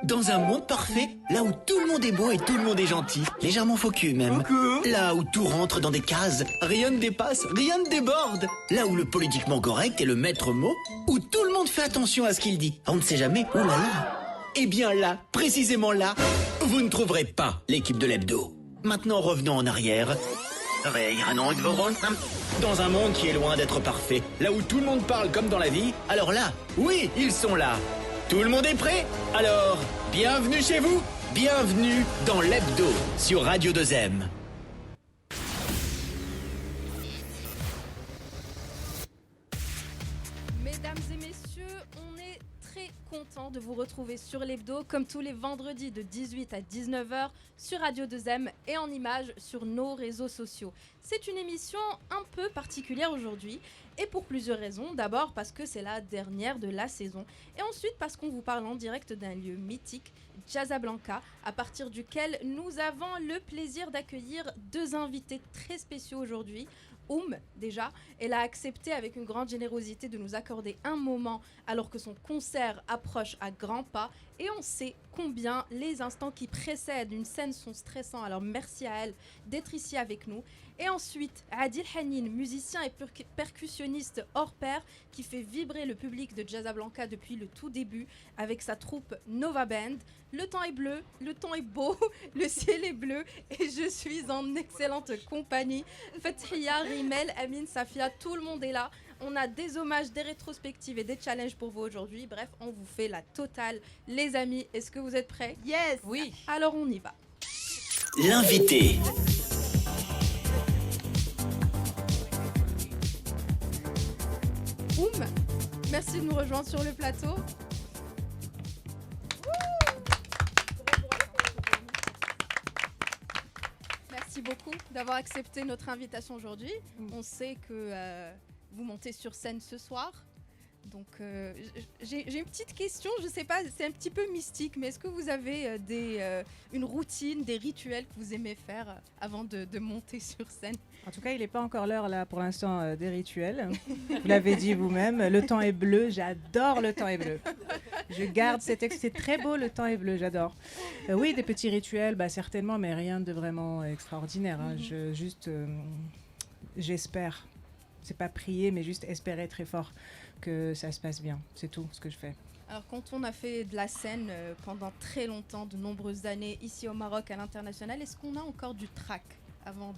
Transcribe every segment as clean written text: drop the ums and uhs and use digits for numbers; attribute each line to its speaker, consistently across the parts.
Speaker 1: Dans un monde parfait, là où tout le monde est beau et tout le monde est gentil, légèrement faux cul même. Là où tout rentre dans des cases, rien ne dépasse, rien ne déborde. Là où le politiquement correct est le maître mot, où tout le monde fait attention à ce qu'il dit. On ne sait jamais, oh là là. Eh bien là, précisément là, vous ne trouverez pas l'équipe de l'hebdo. Maintenant revenons en arrière. Dans un monde qui est loin d'être parfait, là où tout le monde parle comme dans la vie, alors là, oui, ils sont là. Tout le monde est prêt? Alors, bienvenue chez vous, bienvenue dans l'hebdo sur Radio 2M.
Speaker 2: Mesdames et messieurs, on est très content de vous retrouver sur l'hebdo comme tous les vendredis de 18 à 19h sur Radio 2M et en images sur nos réseaux sociaux. C'est une émission un peu particulière aujourd'hui et pour plusieurs raisons. D'abord parce que c'est la dernière de la saison et ensuite parce qu'on vous parle en direct d'un lieu mythique, Casablanca, à partir duquel nous avons le plaisir d'accueillir deux invités très spéciaux aujourd'hui. Déjà, elle a accepté avec une grande générosité de nous accorder un moment alors que son concert approche à grands pas et on sait combien les instants qui précèdent une scène sont stressants, alors merci à elle d'être ici avec nous. Et ensuite, Adil Hanin, musicien et percussionniste hors pair qui fait vibrer le public de Casablanca depuis le tout début avec sa troupe Nova Band. Le temps est bleu, le temps est beau, le ciel est bleu et je suis en excellente compagnie. Fathia, Rimel, Amine, Safia, tout le monde est là. On a des hommages, des rétrospectives et des challenges pour vous aujourd'hui. Bref, on vous fait la totale. Les amis, est-ce que vous êtes prêts?
Speaker 3: Yes.
Speaker 2: Oui. Alors on y va.
Speaker 1: L'invité.
Speaker 2: Merci de nous rejoindre sur le plateau. Merci beaucoup d'avoir accepté notre invitation aujourd'hui. On sait que vous montez sur scène ce soir. Donc j'ai une petite question, je ne sais pas, c'est un petit peu mystique, mais est-ce que vous avez une routine, des rituels que vous aimez faire avant de monter sur scène?
Speaker 3: En tout cas, il n'est pas encore l'heure là pour l'instant des rituels. Vous l'avez dit vous-même, le temps est bleu, j'adore le temps est bleu. Je garde cet texte, c'est très beau, le temps est bleu, j'adore. Oui, des petits rituels, certainement, mais rien de vraiment extraordinaire. Hein. J'espère, c'est pas prier, mais juste espérer très fort que ça se passe bien. C'est tout ce que je fais.
Speaker 2: Alors quand on a fait de la scène pendant très longtemps, de nombreuses années, ici au Maroc, à l'international, est-ce qu'on a encore du trac avant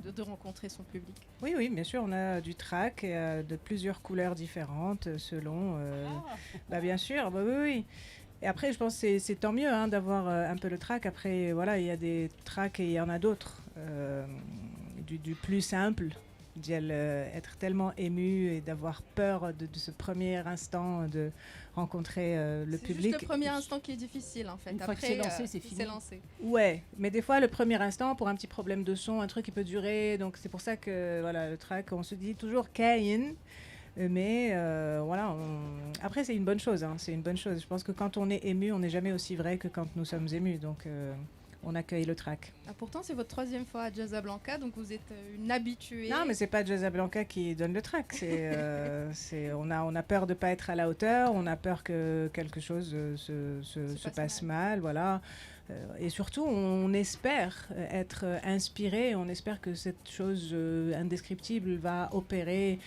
Speaker 2: de rencontrer son public?
Speaker 3: Oui, bien sûr, on a du trac de plusieurs couleurs différentes selon... bien sûr, oui. Et après, je pense que c'est tant mieux d'avoir un peu le trac. Après, voilà, il y a des tracks et il y en a d'autres. Du plus simple, être tellement ému et d'avoir peur de ce premier instant de rencontrer le public.
Speaker 2: C'est juste le premier instant qui est difficile en fait.
Speaker 4: Une fois que c'est lancé, c'est fini.
Speaker 3: Ouais, mais des fois le premier instant pour un petit problème de son, un truc qui peut durer, donc c'est pour ça que voilà, le track, on se dit toujours Kain. Mais voilà, après c'est une bonne chose, c'est une bonne chose. Je pense que quand on est ému, on n'est jamais aussi vrai que quand nous sommes émus, donc on accueille le track.
Speaker 2: Pourtant, c'est votre 3e fois à Casablanca, donc vous êtes une habituée.
Speaker 3: Non, mais c'est pas Casablanca qui donne le track. On a peur de pas être à la hauteur, on a peur que quelque chose se passe mal, voilà. Et surtout, on espère être inspiré, on espère que cette chose indescriptible va opérer,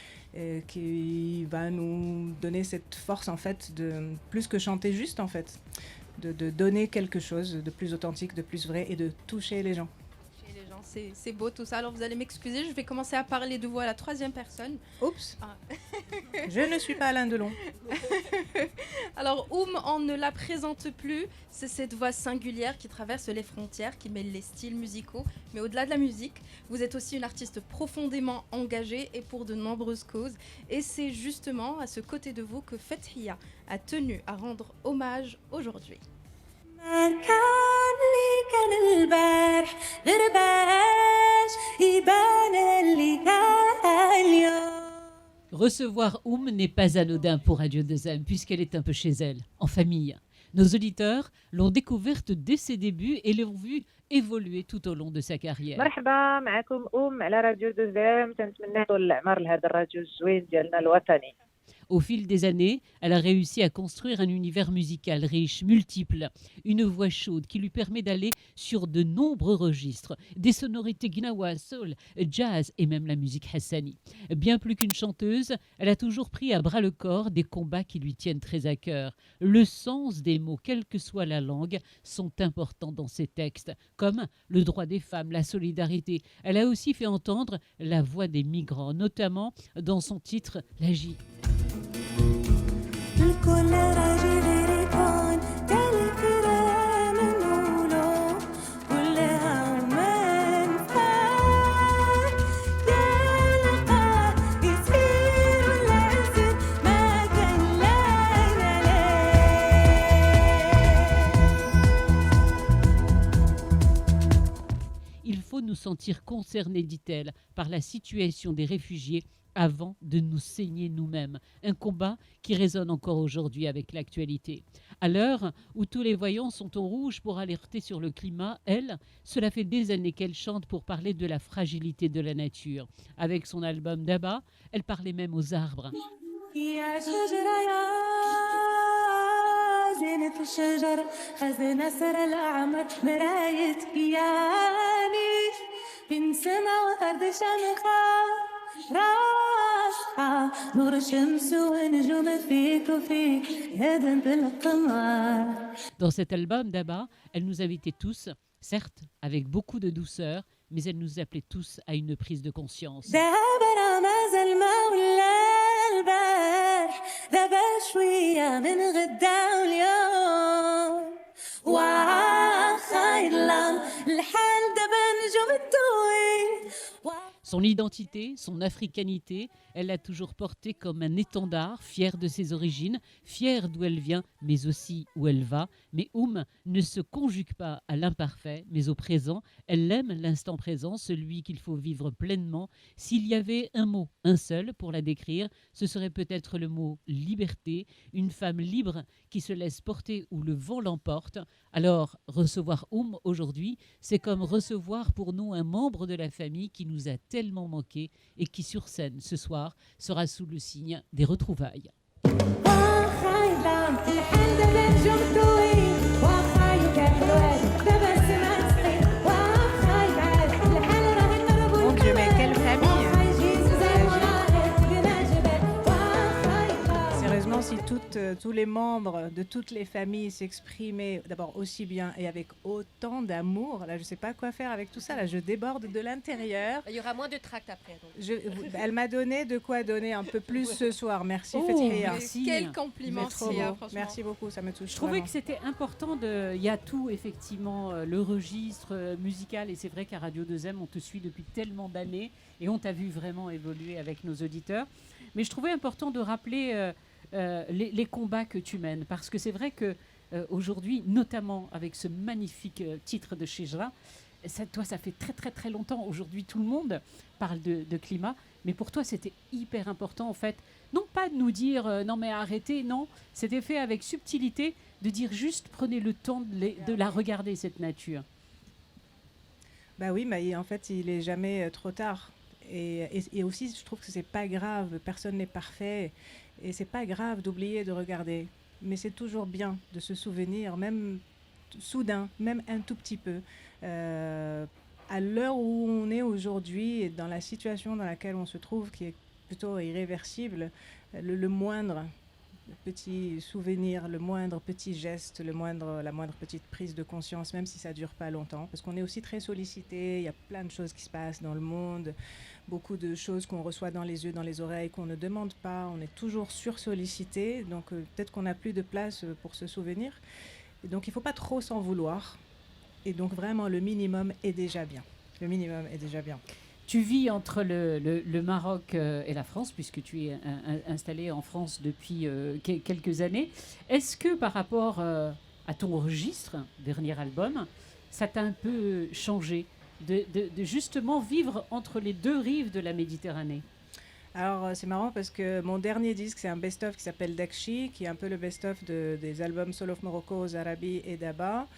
Speaker 3: qui va nous donner cette force en fait de plus que chanter juste en fait. De donner quelque chose de plus authentique, de plus vrai et de toucher les gens.
Speaker 2: Toucher les gens, c'est beau tout ça. Alors vous allez m'excuser, je vais commencer à parler de vous à la 3e personne.
Speaker 3: Oups. Je ne suis pas Alain Delon.
Speaker 2: Alors on ne la présente plus, c'est cette voix singulière qui traverse les frontières, qui mêle les styles musicaux. Mais au-delà de la musique, vous êtes aussi une artiste profondément engagée et pour de nombreuses causes. Et c'est justement à ce côté de vous que Fathia a tenu à rendre hommage aujourd'hui.
Speaker 4: Recevoir n'est pas anodin pour Radio 2M puisqu'elle est un peu chez elle, en famille. Nos auditeurs l'ont découverte dès ses débuts et l'ont vue évoluer tout au long de sa carrière.
Speaker 5: مرحبا معكم على راديو 2M. تنتمنى طول العمر لهذا الراديو الزوين ديالنا الوطني.
Speaker 4: Au fil des années, elle a réussi à construire un univers musical riche, multiple, une voix chaude qui lui permet d'aller sur de nombreux registres, des sonorités gnawa, soul, jazz et même la musique hassani. Bien plus qu'une chanteuse, elle a toujours pris à bras le corps des combats qui lui tiennent très à cœur. Le sens des mots, quelle que soit la langue, sont importants dans ses textes, comme le droit des femmes, la solidarité. Elle a aussi fait entendre la voix des migrants, notamment dans son titre « L'Agi ». Il faut nous sentir concernés, dit-elle, par la situation des réfugiés avant de nous saigner nous-mêmes. Un combat qui résonne encore aujourd'hui avec l'actualité. À l'heure où tous les voyants sont au rouge pour alerter sur le climat, elle, cela fait des années qu'elle chante pour parler de la fragilité de la nature. Avec son album Daba, elle parlait même aux arbres. زينة الشجر خزنة سر العمر مراية كياني بين سما وأرض شمخة راشحة نور الشمس ونجوم فيك وفيك يدن بالقمر. Dans cet album d'Abba, elle nous invitait tous, certes avec beaucoup de douceur, mais elle nous appelait tous à une prise de conscience. ذبا شوية من غدا واليوم وخايل الحال دبا نجوم الدوي. Son identité, son africanité, elle l'a toujours portée comme un étendard, fière de ses origines, fière d'où elle vient, mais aussi où elle va. Mais ne se conjugue pas à l'imparfait, mais au présent. Elle aime l'instant présent, celui qu'il faut vivre pleinement. S'il y avait un mot, un seul, pour la décrire, ce serait peut-être le mot liberté, une femme libre qui se laisse porter où le vent l'emporte. Alors, recevoir aujourd'hui, c'est comme recevoir pour nous un membre de la famille qui nous a tellement manqué et qui sur scène ce soir sera sous le signe des retrouvailles.
Speaker 3: Mon Dieu, mais quelle famille! Sérieusement, si tous les membres de toutes les familles s'exprimaient d'abord aussi bien et avec autant d'amour, là je ne sais pas quoi faire avec tout ça, là je déborde de l'intérieur.
Speaker 5: Il y aura moins de tracts après.
Speaker 3: Elle m'a donné de quoi donner un peu plus ce soir, merci
Speaker 4: Merci.
Speaker 2: Quel compliment, Sia, franchement.
Speaker 3: Merci beaucoup, ça me touche.
Speaker 4: Je trouvais que c'était important, il y a tout effectivement, le registre musical, et c'est vrai qu'à Radio 2M on te suit depuis tellement d'années et on t'a vu vraiment évoluer avec nos auditeurs, mais je trouvais important de rappeler les combats que tu mènes, parce que c'est vrai que aujourd'hui, notamment avec ce magnifique titre de Chejra, toi ça fait très très très longtemps, aujourd'hui tout le monde parle de climat, mais pour toi c'était hyper important en fait, non pas de nous dire non mais arrêtez, non, c'était fait avec subtilité, de dire juste prenez le temps de la regarder cette nature.
Speaker 3: Bah oui, mais en fait il est jamais trop tard. Et aussi, je trouve que c'est pas grave, personne n'est parfait, et c'est pas grave d'oublier de regarder, mais c'est toujours bien de se souvenir, même soudain, même un tout petit peu, à l'heure où on est aujourd'hui et dans la situation dans laquelle on se trouve, qui est plutôt irréversible, le moindre petit souvenir, le moindre petit geste, la moindre petite prise de conscience, même si ça dure pas longtemps, parce qu'on est aussi très sollicité, il y a plein de choses qui se passent dans le monde, beaucoup de choses qu'on reçoit dans les yeux, dans les oreilles, qu'on ne demande pas, on est toujours sursollicité, donc peut-être qu'on n'a plus de place pour se souvenir, et donc il faut pas trop s'en vouloir, et donc vraiment le minimum est déjà bien, le minimum est déjà bien.
Speaker 4: Tu vis entre le Maroc et la France, puisque tu es installé en France depuis quelques années. Est-ce que par rapport à ton registre, dernier album, ça t'a un peu changé de justement vivre entre les deux rives de la Méditerranée ?
Speaker 3: Alors, c'est marrant parce que mon dernier disque, c'est un best-of qui s'appelle Dakshi, qui est un peu le best-of des albums Soul of Morocco, Zarabi et Daba.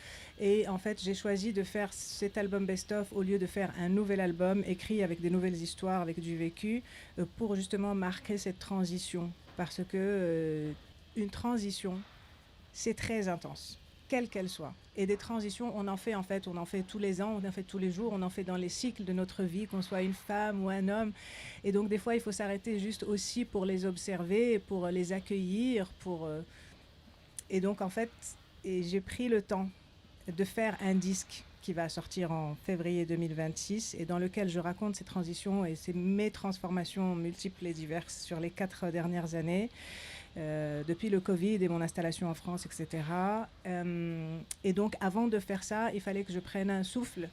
Speaker 3: Et en fait, j'ai choisi de faire cet album best-of au lieu de faire un nouvel album écrit avec des nouvelles histoires, avec du vécu, pour justement marquer cette transition. Parce que une transition, c'est très intense, quelle qu'elle soit. Et des transitions, on en fait tous les ans, on en fait tous les jours, on en fait dans les cycles de notre vie, qu'on soit une femme ou un homme. Et donc des fois, il faut s'arrêter juste aussi pour les observer, pour les accueillir, Et donc en fait, j'ai pris le temps de faire un disque qui va sortir en février 2026 et dans lequel je raconte ces transitions et mes transformations multiples et diverses sur les 4 dernières années. Depuis le Covid et mon installation en France, etc. Et donc, avant de faire ça, il fallait que je prenne un souffle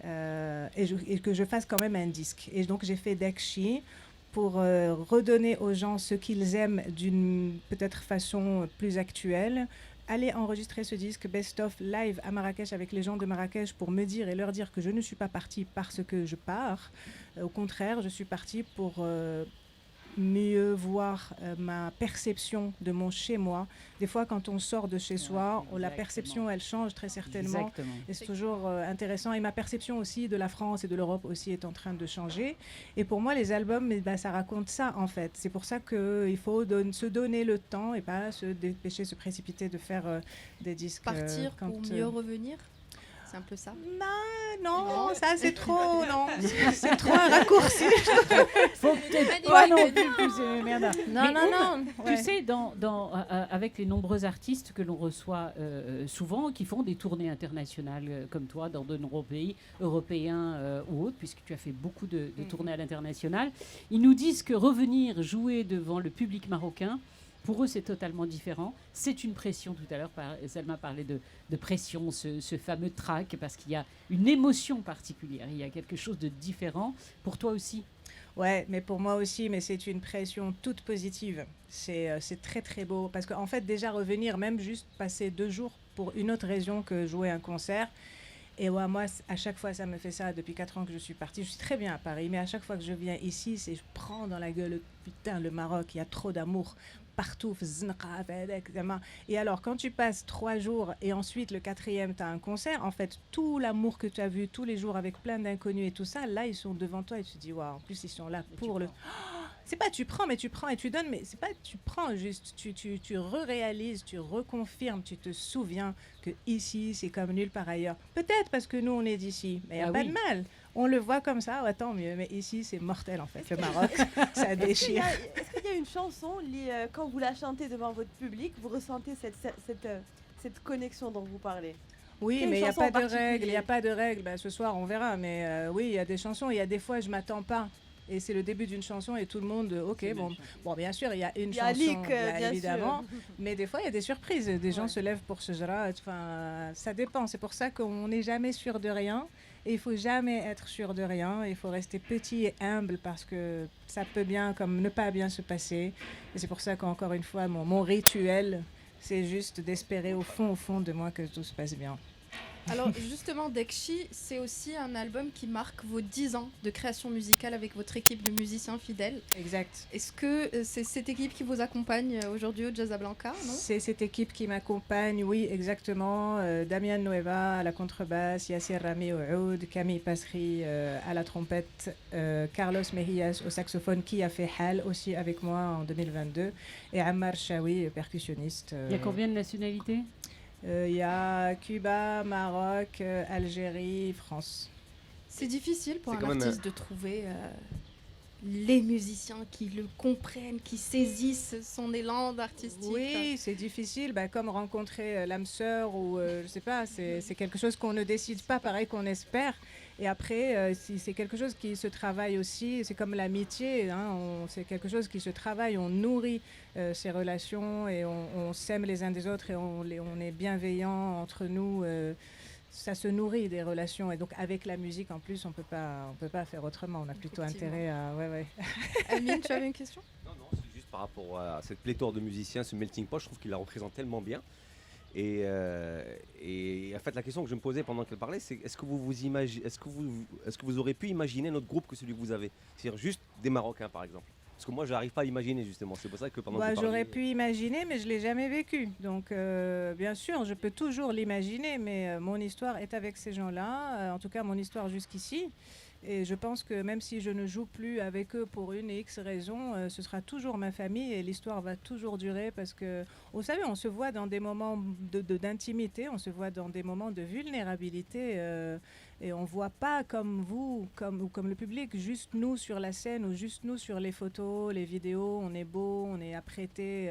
Speaker 3: et que je fasse quand même un disque. Et donc, j'ai fait Dakshi pour redonner aux gens ce qu'ils aiment d'une peut-être façon plus actuelle. Aller enregistrer ce disque best-of live à Marrakech avec les gens de Marrakech pour me dire et leur dire que je ne suis pas partie parce que je pars. Au contraire, je suis partie pour... mieux voir ma perception de mon chez-moi. Des fois, quand on sort de chez soi, la perception, elle change très certainement.
Speaker 4: Exactement.
Speaker 3: Et c'est toujours intéressant. Et ma perception aussi de la France et de l'Europe aussi est en train de changer. Et pour moi, les albums, ça raconte ça, en fait. C'est pour ça qu'il faut se donner le temps et pas se dépêcher, se précipiter de faire des disques.
Speaker 2: Partir pour mieux revenir. C'est un peu ça.
Speaker 3: Non, ça c'est trop, non. C'est trop un raccourci.
Speaker 4: Faut peut-être pas non plus merde.
Speaker 3: Non.
Speaker 4: Tu sais, avec les nombreux artistes que l'on reçoit souvent, qui font des tournées internationales comme toi, dans de nombreux pays européens ou autres, puisque tu as fait beaucoup de tournées à l'international, ils nous disent que revenir jouer devant le public marocain, pour eux, c'est totalement différent. C'est une pression. Tout à l'heure, Salma parlait de pression, ce fameux trac, parce qu'il y a une émotion particulière. Il y a quelque chose de différent. Pour toi aussi?
Speaker 3: Ouais, mais pour moi aussi, mais c'est une pression toute positive. C'est très, très beau. Parce qu'en fait, déjà revenir, même juste passer 2 jours pour une autre raison que jouer un concert. Et ouais, moi, à chaque fois, ça me fait ça depuis 4 ans que je suis partie. Je suis très bien à Paris, mais à chaque fois que je viens ici, je prends dans la gueule, putain, le Maroc, il y a trop d'amour partout. Et alors, quand tu passes 3 jours et ensuite le 4e, tu as un concert, en fait, tout l'amour que tu as vu tous les jours avec plein d'inconnus et tout ça, là, ils sont devant toi et tu te dis, waouh, en plus, ils sont là pour le... C'est pas tu prends, mais tu prends et tu donnes, mais c'est pas tu prends juste, tu réalises, tu reconfirmes, tu te souviens que ici, c'est comme nulle part ailleurs. Peut-être parce que nous, on est d'ici, mais il n'y a pas de mal. On le voit comme ça, ouais, tant mieux. Mais ici, c'est mortel, en fait. Le Maroc, ça déchire.
Speaker 5: Est-ce qu'il y a une chanson, quand vous la chantez devant votre public, vous ressentez cette connexion dont vous parlez?
Speaker 3: Oui, mais il n'y a pas de règles. Il n'y a pas de règles. Ben, ce soir, on verra. Mais oui, il y a des chansons. Il y a des fois, je ne m'attends pas. Et c'est le début d'une chanson et tout le monde, ok, bon, bien sûr, il y a une chanson, évidemment, mais des fois, il y a des surprises. Des gens se lèvent pour ce genre, enfin, ça dépend. C'est pour ça qu'on n'est jamais sûr de rien. Et il ne faut jamais être sûr de rien. Il faut rester petit et humble parce que ça peut bien comme ne pas bien se passer. Et c'est pour ça qu'encore une fois, mon rituel, c'est juste d'espérer au fond de moi que tout se passe bien.
Speaker 2: Alors justement, Dakshi, c'est aussi un album qui marque vos 10 ans de création musicale avec votre équipe de musiciens fidèles.
Speaker 3: Exact.
Speaker 2: Est-ce que c'est cette équipe qui vous accompagne aujourd'hui au Jazzablanca, non? C'est
Speaker 3: cette équipe qui m'accompagne, oui, exactement. Damien Nueva à la contrebasse, Yasser Rami au oud, Camille Passery à la trompette, Carlos Mejillas au saxophone qui a fait Hal aussi avec moi en 2022 et Ammar Chaoui, percussionniste.
Speaker 4: Il y a combien de nationalités?
Speaker 3: Il y a Cuba, Maroc, Algérie, France.
Speaker 2: C'est difficile pour un artiste de trouver les musiciens qui le comprennent, qui saisissent son élan artistique.
Speaker 3: Oui, c'est difficile, comme rencontrer l'âme sœur ou je sais pas, c'est quelque chose qu'on ne décide pas, pareil qu'on espère. Et après, c'est quelque chose qui se travaille aussi, c'est comme l'amitié, hein, c'est quelque chose qui se travaille, on nourrit ces relations et on s'aime les uns des autres et on est bienveillants entre nous. Ça se nourrit des relations et donc avec la musique en plus on peut pas faire autrement, on a plutôt intérêt à... Ouais.
Speaker 2: Amine, tu avais une question?
Speaker 6: Non, c'est juste par rapport à cette pléthore de musiciens, ce melting pot, je trouve qu'il la représente tellement bien. Et en fait, la question que je me posais pendant qu'elle parlait, c'est est-ce que vous aurez pu imaginer notre groupe que celui que vous avez? C'est-à-dire juste des Marocains, par exemple. Parce que moi, je n'arrive pas à imaginer justement. C'est pour ça que pendant que vous
Speaker 3: J'aurais
Speaker 6: parliez-
Speaker 3: pu imaginer, mais je ne l'ai jamais vécu. Donc, bien sûr, je peux toujours l'imaginer, mais mon histoire est avec ces gens-là, en tout cas mon histoire jusqu'ici. Et je pense que même si je ne joue plus avec eux pour une X raison, ce sera toujours ma famille et l'histoire va toujours durer parce que, vous savez, on se voit dans des moments d'intimité, on se voit dans des moments de vulnérabilité et on ne voit pas comme vous, comme le public, juste nous sur la scène ou juste nous sur les photos, les vidéos, on est beau, on est apprêté.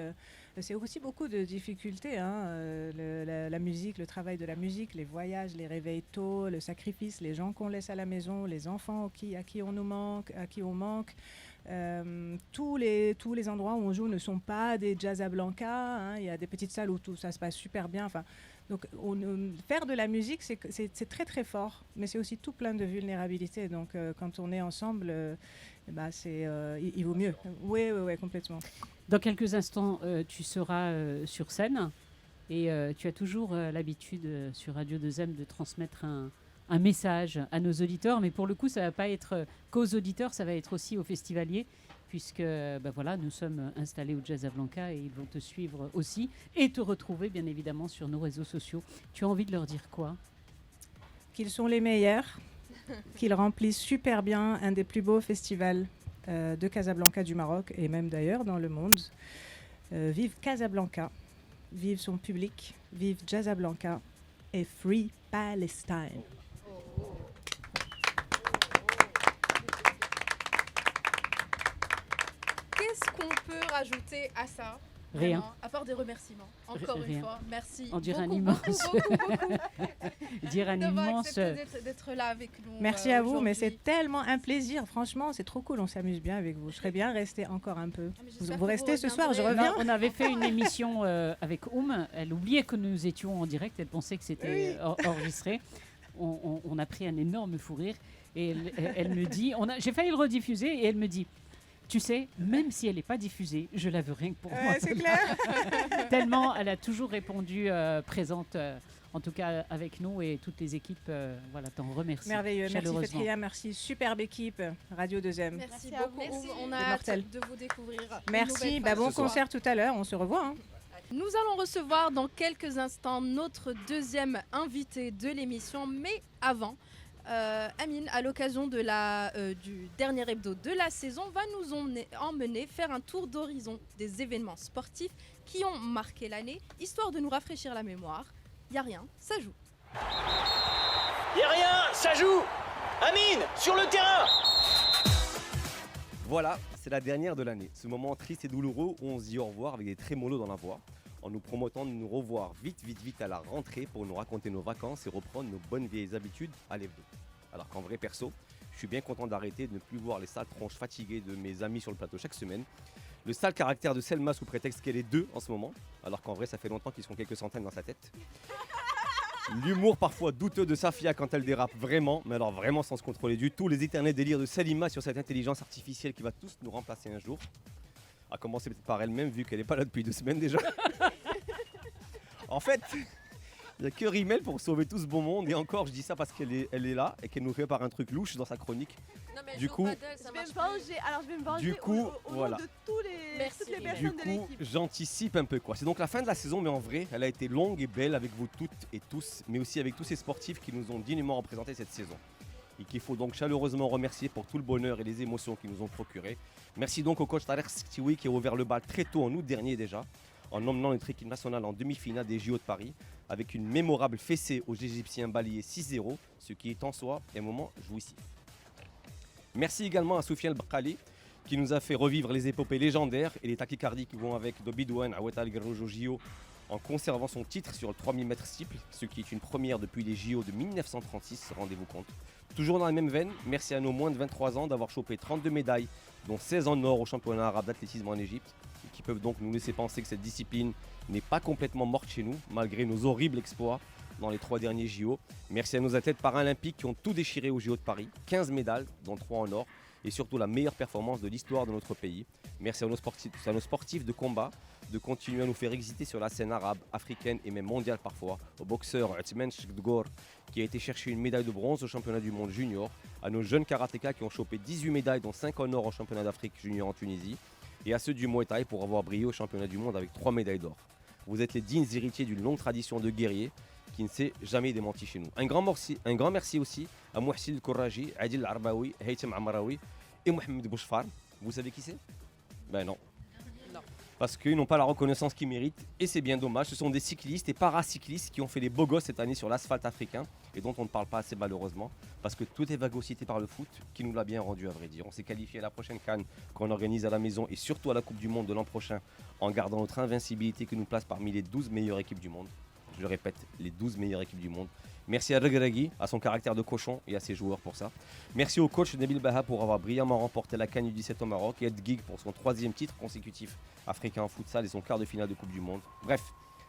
Speaker 3: C'est aussi beaucoup de difficultés, hein, la musique, le travail de la musique, les voyages, les réveils tôt, le sacrifice, les gens qu'on laisse à la maison, les enfants à qui on nous manque, à qui on manque. Tous les endroits où on joue ne sont pas des Jazzablanca, hein. Il y a des petites salles où tout ça se passe super bien. Donc faire de la musique, c'est très très fort, mais c'est aussi tout plein de vulnérabilité. Donc quand on est ensemble, il vaut mieux. Oui, complètement.
Speaker 4: Dans quelques instants, tu seras sur scène et tu as toujours l'habitude sur Radio 2M de transmettre un message à nos auditeurs. Mais pour le coup, ça ne va pas être qu'aux auditeurs, ça va être aussi aux festivaliers puisque nous sommes installés au Jazzablanca et ils vont te suivre aussi et te retrouver bien évidemment sur nos réseaux sociaux. Tu as envie de leur dire quoi ?
Speaker 3: Qu'ils sont les meilleurs, qu'ils remplissent super bien un des plus beaux festivals de Casablanca du Maroc et même d'ailleurs dans le monde. Vive Casablanca, vive son public, vive Jazzablanca et Free Palestine.
Speaker 2: Qu'est-ce qu'on peut rajouter à ça ?
Speaker 4: Rien.
Speaker 2: Vraiment, à part des remerciements. Encore
Speaker 4: Rien.
Speaker 2: une fois, merci.
Speaker 4: On dirait un
Speaker 2: beaucoup,
Speaker 4: immense. Dire un
Speaker 2: d'avoir
Speaker 4: immense.
Speaker 2: accepté d'être là avec nous.
Speaker 3: Merci à vous, mais
Speaker 2: aujourd'hui.
Speaker 3: c'est tellement un plaisir. Franchement, c'est trop cool. On s'amuse bien avec vous. Je serais bien rester encore un peu.
Speaker 2: Ah, mais j'espère
Speaker 3: Vous
Speaker 2: que
Speaker 3: restez ce soir, je
Speaker 2: reviendrez.
Speaker 3: reviens.
Speaker 4: On avait fait une émission avec Elle oubliait que nous étions en direct. Elle pensait que c'était enregistré. On a pris un énorme fou rire. Et elle me dit, j'ai failli le rediffuser et elle me dit, tu sais, même si elle n'est pas diffusée, je la veux rien que pour moi.
Speaker 3: C'est clair.
Speaker 4: Tellement elle a toujours répondu présente, en tout cas avec nous et toutes les équipes. T'en remercie.
Speaker 3: Merveilleux. Merci
Speaker 4: chaleureusement.
Speaker 3: Fetria, merci. Superbe équipe. Radio 2M.
Speaker 2: Merci
Speaker 5: Merci à
Speaker 2: beaucoup.
Speaker 5: vous.
Speaker 2: On
Speaker 3: C'est
Speaker 2: a
Speaker 3: mortel.
Speaker 2: hâte de vous découvrir. une
Speaker 3: Merci.
Speaker 2: nouvelle fois
Speaker 3: Bon
Speaker 2: ce soir.
Speaker 3: concert tout à l'heure. On se revoit. Hein.
Speaker 2: Nous allons recevoir dans quelques instants notre deuxième invité de l'émission, mais avant, Amine, à l'occasion du dernier hebdo de la saison, va nous emmener faire un tour d'horizon des événements sportifs qui ont marqué l'année, histoire de nous rafraîchir la mémoire. Y a rien, ça joue.
Speaker 1: Y a rien, ça joue. Amine, sur le terrain.
Speaker 6: Voilà, c'est la dernière de l'année. Ce moment triste et douloureux où on se dit au revoir avec des trémolos dans la voix, en nous promettant de nous revoir vite à la rentrée pour nous raconter nos vacances et reprendre nos bonnes vieilles habitudes à l'hebdo. Alors qu'en vrai perso, je suis bien content d'arrêter de ne plus voir les sales tronches fatiguées de mes amis sur le plateau chaque semaine. Le sale caractère de Selma sous prétexte qu'elle est deux en ce moment, alors qu'en vrai ça fait longtemps qu'ils sont quelques centaines dans sa tête. L'humour parfois douteux de Safia quand elle dérape vraiment, mais alors vraiment sans se contrôler du tout. Les éternels délires de Salima sur cette intelligence artificielle qui va tous nous remplacer un jour. À commencer peut-être par elle-même vu qu'elle n'est pas là depuis 2 semaines déjà. En fait, il n'y a que Rimmel pour sauver tout ce bon monde. Et encore, je dis ça parce qu'elle est là et qu'elle nous fait par un truc louche dans sa chronique.
Speaker 7: Non, mais
Speaker 6: Du coup-
Speaker 5: Je vais me venger. Alors, je vais me venger
Speaker 6: Du coup,
Speaker 5: au
Speaker 6: voilà.
Speaker 5: nom de
Speaker 2: Merci,
Speaker 5: toutes les
Speaker 2: Rimmel.
Speaker 5: personnes
Speaker 6: Du
Speaker 5: de
Speaker 6: coup,
Speaker 5: l'équipe.
Speaker 6: j'anticipe un peu quoi. C'est donc la fin de la saison, mais en vrai, elle a été longue et belle avec vous toutes et tous, mais aussi avec tous ces sportifs qui nous ont dignement représenté cette saison. Et qu'il faut donc chaleureusement remercier pour tout le bonheur et les émotions qu'ils nous ont procuré. Merci donc au coach Tarek Siktiwi qui a ouvert le bal très tôt en août dernier déjà, en emmenant notre équipe nationale en demi-finale des JO de Paris, avec une mémorable fessée aux Égyptiens balayés 6-0, ce qui est en soi un moment jouissif. Merci également à Soufiane Bkhali qui nous a fait revivre les épopées légendaires et les tachycardies qui vont avec Dobidouane à Ouetal Guerrero JO en conservant son titre sur le 3000 mètres steeple, ce qui est une première depuis les JO de 1936, rendez-vous compte. Toujours dans la même veine, merci à nos moins de 23 ans d'avoir chopé 32 médailles, dont 16 en or au championnat arabe d'athlétisme en Égypte, et qui peuvent donc nous laisser penser que cette discipline n'est pas complètement morte chez nous, malgré nos horribles exploits dans les 3 derniers JO. Merci à nos athlètes paralympiques qui ont tout déchiré aux JO de Paris, 15 médailles, dont 3 en or, et surtout la meilleure performance de l'histoire de notre pays. Merci à nos sportifs de combat de continuer à nous faire exister sur la scène arabe, africaine et même mondiale parfois. Au boxeur Othman Chekdgor qui a été chercher une médaille de bronze au championnat du monde junior. À nos jeunes karatékas qui ont chopé 18 médailles dont 5 en or au championnat d'Afrique junior en Tunisie. Et à ceux du Muay Thai pour avoir brillé au championnat du monde avec 3 médailles d'or. Vous êtes les dignes héritiers d'une longue tradition de guerriers qui ne s'est jamais démenti chez nous. Un grand merci aussi à Mouhsin Kouraji, Adil Arbaoui, Haytham Amraoui et Mohamed Bouchfar. Vous savez qui c'est? Ben non. Parce qu'ils n'ont pas la reconnaissance qu'ils méritent et c'est bien dommage. Ce sont des cyclistes et paracyclistes qui ont fait les beaux gosses cette année sur l'asphalte africain et dont on ne parle pas assez malheureusement parce que tout est phagocyté par le foot qui nous l'a bien rendu à vrai dire. On s'est qualifié à la prochaine CAN qu'on organise à la maison et surtout à la Coupe du Monde de l'an prochain en gardant notre invincibilité qui nous place parmi les 12 meilleures équipes du monde. Je le répète, les 12 meilleures équipes du monde. Merci à Regragui, à son caractère de cochon et à ses joueurs pour ça. Merci au coach Nabil Baha pour avoir brillamment remporté la CAN U17 au Maroc et Ed Gig pour son 3e titre consécutif africain en futsal et son quart de finale de Coupe du Monde. Bref,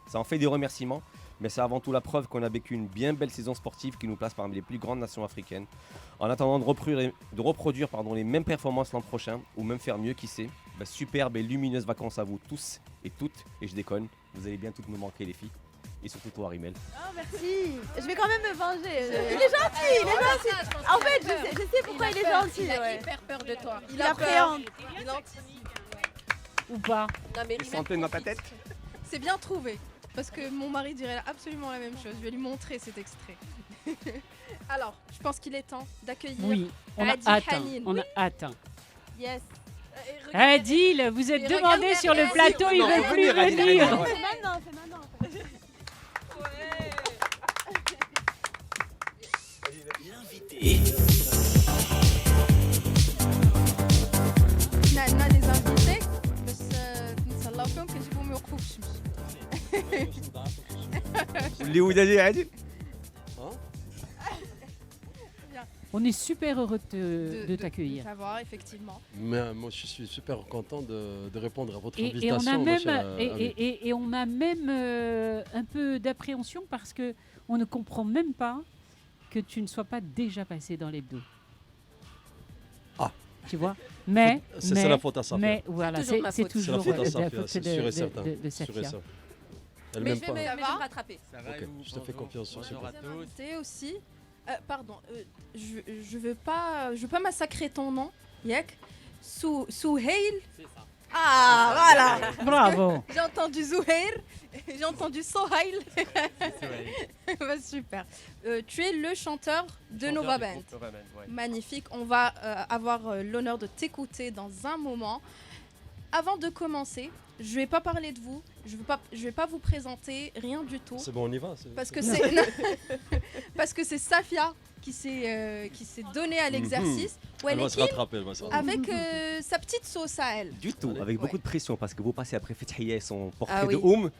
Speaker 6: ça en fait des remerciements, mais c'est avant tout la preuve qu'on a vécu une bien belle saison sportive qui nous place parmi les plus grandes nations africaines. En attendant de reproduire les mêmes performances l'an prochain, ou même faire mieux, qui sait. Superbes et lumineuses vacances à vous tous et toutes, et je déconne, vous allez bien toutes me manquer les filles. Et surtout toi, Rimel.
Speaker 5: Oh, merci. Je vais quand même me venger. Il est gentil, En fait, je sais pourquoi il est gentil.
Speaker 2: Il a hyper peur de toi.
Speaker 5: Il appréhende.
Speaker 2: Il anticipe.
Speaker 4: Ou pas.
Speaker 2: Non, mais
Speaker 6: Une centaine dans ta tête.
Speaker 2: C'est bien trouvé. Parce que mon mari dirait absolument la même chose. Je vais lui montrer cet extrait. Alors, je pense qu'il est temps d'accueillir
Speaker 4: Oui, on a
Speaker 2: Adil
Speaker 4: atteint.
Speaker 2: Hanine.
Speaker 4: On a atteint.
Speaker 5: Yes.
Speaker 4: Adil, vous êtes
Speaker 2: Et
Speaker 4: demandé
Speaker 2: regardez
Speaker 4: sur le
Speaker 2: Adil.
Speaker 4: plateau, il
Speaker 6: Non,
Speaker 4: ne veut plus
Speaker 6: venir, Adil,
Speaker 4: venir.
Speaker 6: venir.
Speaker 5: C'est maintenant.
Speaker 1: L'invité.
Speaker 2: عندنا لي زانفيتي باش نتسلاو فيهم كنجيبهم يوقفوا في الشمس.
Speaker 6: اللي ودادي عادل.
Speaker 4: On est super heureux de t'accueillir.
Speaker 2: T'avoir, effectivement.
Speaker 7: Mais, moi, je suis super content de répondre à votre
Speaker 4: Et
Speaker 7: invitation.
Speaker 4: on a même,
Speaker 7: ma chère amie.
Speaker 4: et on a même un peu d'appréhension parce que on ne comprend même pas que tu ne sois pas déjà passé dans l'hebdo.
Speaker 7: Ah.
Speaker 4: Tu vois. Mais
Speaker 7: C'est la faute à Safia.
Speaker 4: Mais voilà,
Speaker 2: Toujours ma
Speaker 4: c'est
Speaker 2: faute.
Speaker 7: C'est
Speaker 4: toujours
Speaker 7: la faute à
Speaker 4: la
Speaker 7: Safia,
Speaker 4: faute
Speaker 7: c'est sûr et certain.
Speaker 4: de
Speaker 7: Sûr et
Speaker 4: Safia.
Speaker 7: certain. Elle
Speaker 2: Mais
Speaker 7: m'aime
Speaker 2: je
Speaker 7: pas.
Speaker 2: vais me rattraper.
Speaker 7: Ok, je te fais confiance sur ce point.
Speaker 2: Invité aussi. Pardon, je veux pas massacrer ton nom, Yak. Souheil. Ah, voilà.
Speaker 4: Bravo.
Speaker 2: J'ai entendu Zouheir, j'ai entendu Sohail. Super. Tu es le chanteur de Nova Band. Magnifique. On va avoir l'honneur de t'écouter dans un moment. Avant de commencer, je vais pas parler de vous. Je vais pas vous présenter rien du tout.
Speaker 7: C'est bon, on y va.
Speaker 2: Parce que c'est Safia qui s'est donnée à l'exercice. Où
Speaker 7: Elle
Speaker 2: elle
Speaker 7: va
Speaker 2: est
Speaker 7: se rattraper.
Speaker 2: avec sa petite sauce à elle.
Speaker 6: Du tout, avec beaucoup de pression parce que vous passez après Fethia et son portrait
Speaker 2: Ah oui.
Speaker 6: de Oum.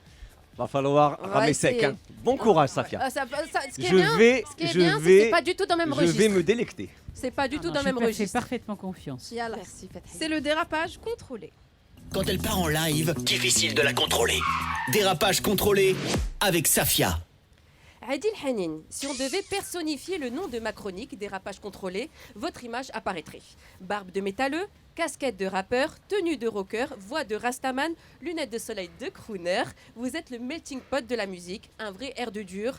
Speaker 6: Va falloir
Speaker 2: On va
Speaker 6: ramer sec.
Speaker 2: essayer.
Speaker 6: Hein. Bon courage, Safia.
Speaker 8: Ce qui est bien, c'est pas du tout dans le même
Speaker 6: Je vais
Speaker 8: registre.
Speaker 6: me délecter.
Speaker 8: C'est pas du tout dans le même
Speaker 4: Je fais
Speaker 8: registre.
Speaker 4: parfaitement confiance.
Speaker 2: Yallah.
Speaker 8: Merci, Fatih.
Speaker 2: C'est le dérapage contrôlé.
Speaker 1: Quand elle part en live, difficile de la contrôler. Dérapage contrôlé avec Safia.
Speaker 8: Adil Hanine, si on devait personnifier le nom de ma chronique, Dérapage contrôlé, votre image apparaîtrait. Barbe de métalleux, casquette de rappeur, tenue de rocker, voix de rastaman, lunettes de soleil de crooner. Vous êtes le melting pot de la musique, un vrai air de dur.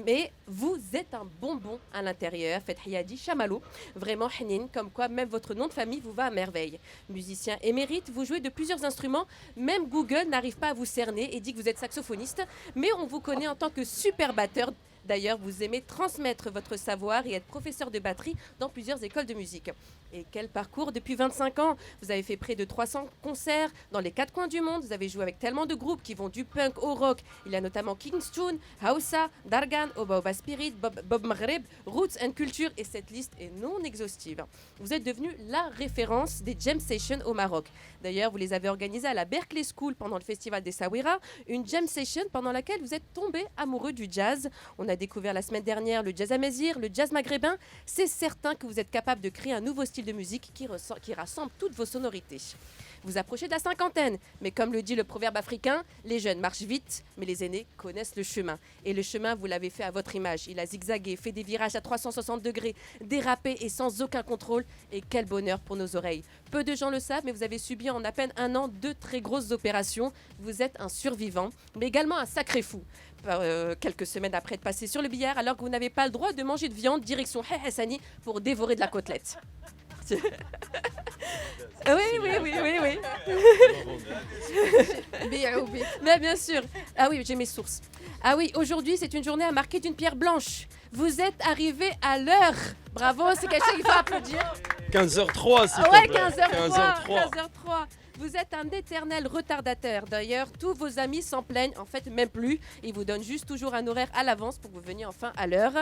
Speaker 8: Mais vous êtes un bonbon à l'intérieur. Faites Hayadi Chamalo. Vraiment Hanine, comme quoi même votre nom de famille vous va à merveille. Musicien émérite, vous jouez de plusieurs instruments. Même Google n'arrive pas à vous cerner et dit que vous êtes saxophoniste. Mais on vous connaît en tant que super batteur. D'ailleurs, vous aimez transmettre votre savoir et être professeur de batterie dans plusieurs écoles de musique. Et quel parcours depuis 25 ans! Vous avez fait près de 300 concerts dans les 4 coins du monde. Vous avez joué avec tellement de groupes qui vont du punk au rock. Il y a notamment Kingstown, Hausa, Dargan, Oba Spirit, Bob Maghreb, Roots and Culture. Et cette liste est non exhaustive. Vous êtes devenu la référence des jam sessions au Maroc. D'ailleurs, vous les avez organisées à la Berkeley School pendant le festival des Sawira. Une jam session pendant laquelle vous êtes tombé amoureux du jazz. On a découvert la semaine dernière le jazz amazigh, le jazz maghrébin, c'est certain que vous êtes capable de créer un nouveau style de musique qui rassemble toutes vos sonorités. Vous approchez de la cinquantaine, mais comme le dit le proverbe africain, les jeunes marchent vite, mais les aînés connaissent le chemin. Et le chemin, vous l'avez fait à votre image. Il a zigzagué, fait des virages à 360 degrés, dérapé et sans aucun contrôle. Et quel bonheur pour nos oreilles. Peu de gens le savent, mais vous avez subi en à peine 1 an 2 très grosses opérations. Vous êtes un survivant, mais également un sacré fou. Quelques semaines après être passé sur le billard, alors que vous n'avez pas le droit de manger de viande, direction Hay Hassani pour dévorer de la côtelette. Oui. Mais bien sûr. Ah oui, j'ai mes sources. Ah oui, aujourd'hui, c'est une journée à marquer d'une pierre blanche. Vous êtes arrivé à l'heure. Bravo, c'est quelqu'un qu'il faut applaudir.
Speaker 7: 15h03, s'il
Speaker 8: Ouais,
Speaker 7: te plaît.
Speaker 8: 15h03. Vous êtes un éternel retardateur. D'ailleurs, tous vos amis s'en plaignent, en fait, même plus. Ils vous donnent juste toujours un horaire à l'avance pour que vous veniez enfin à l'heure.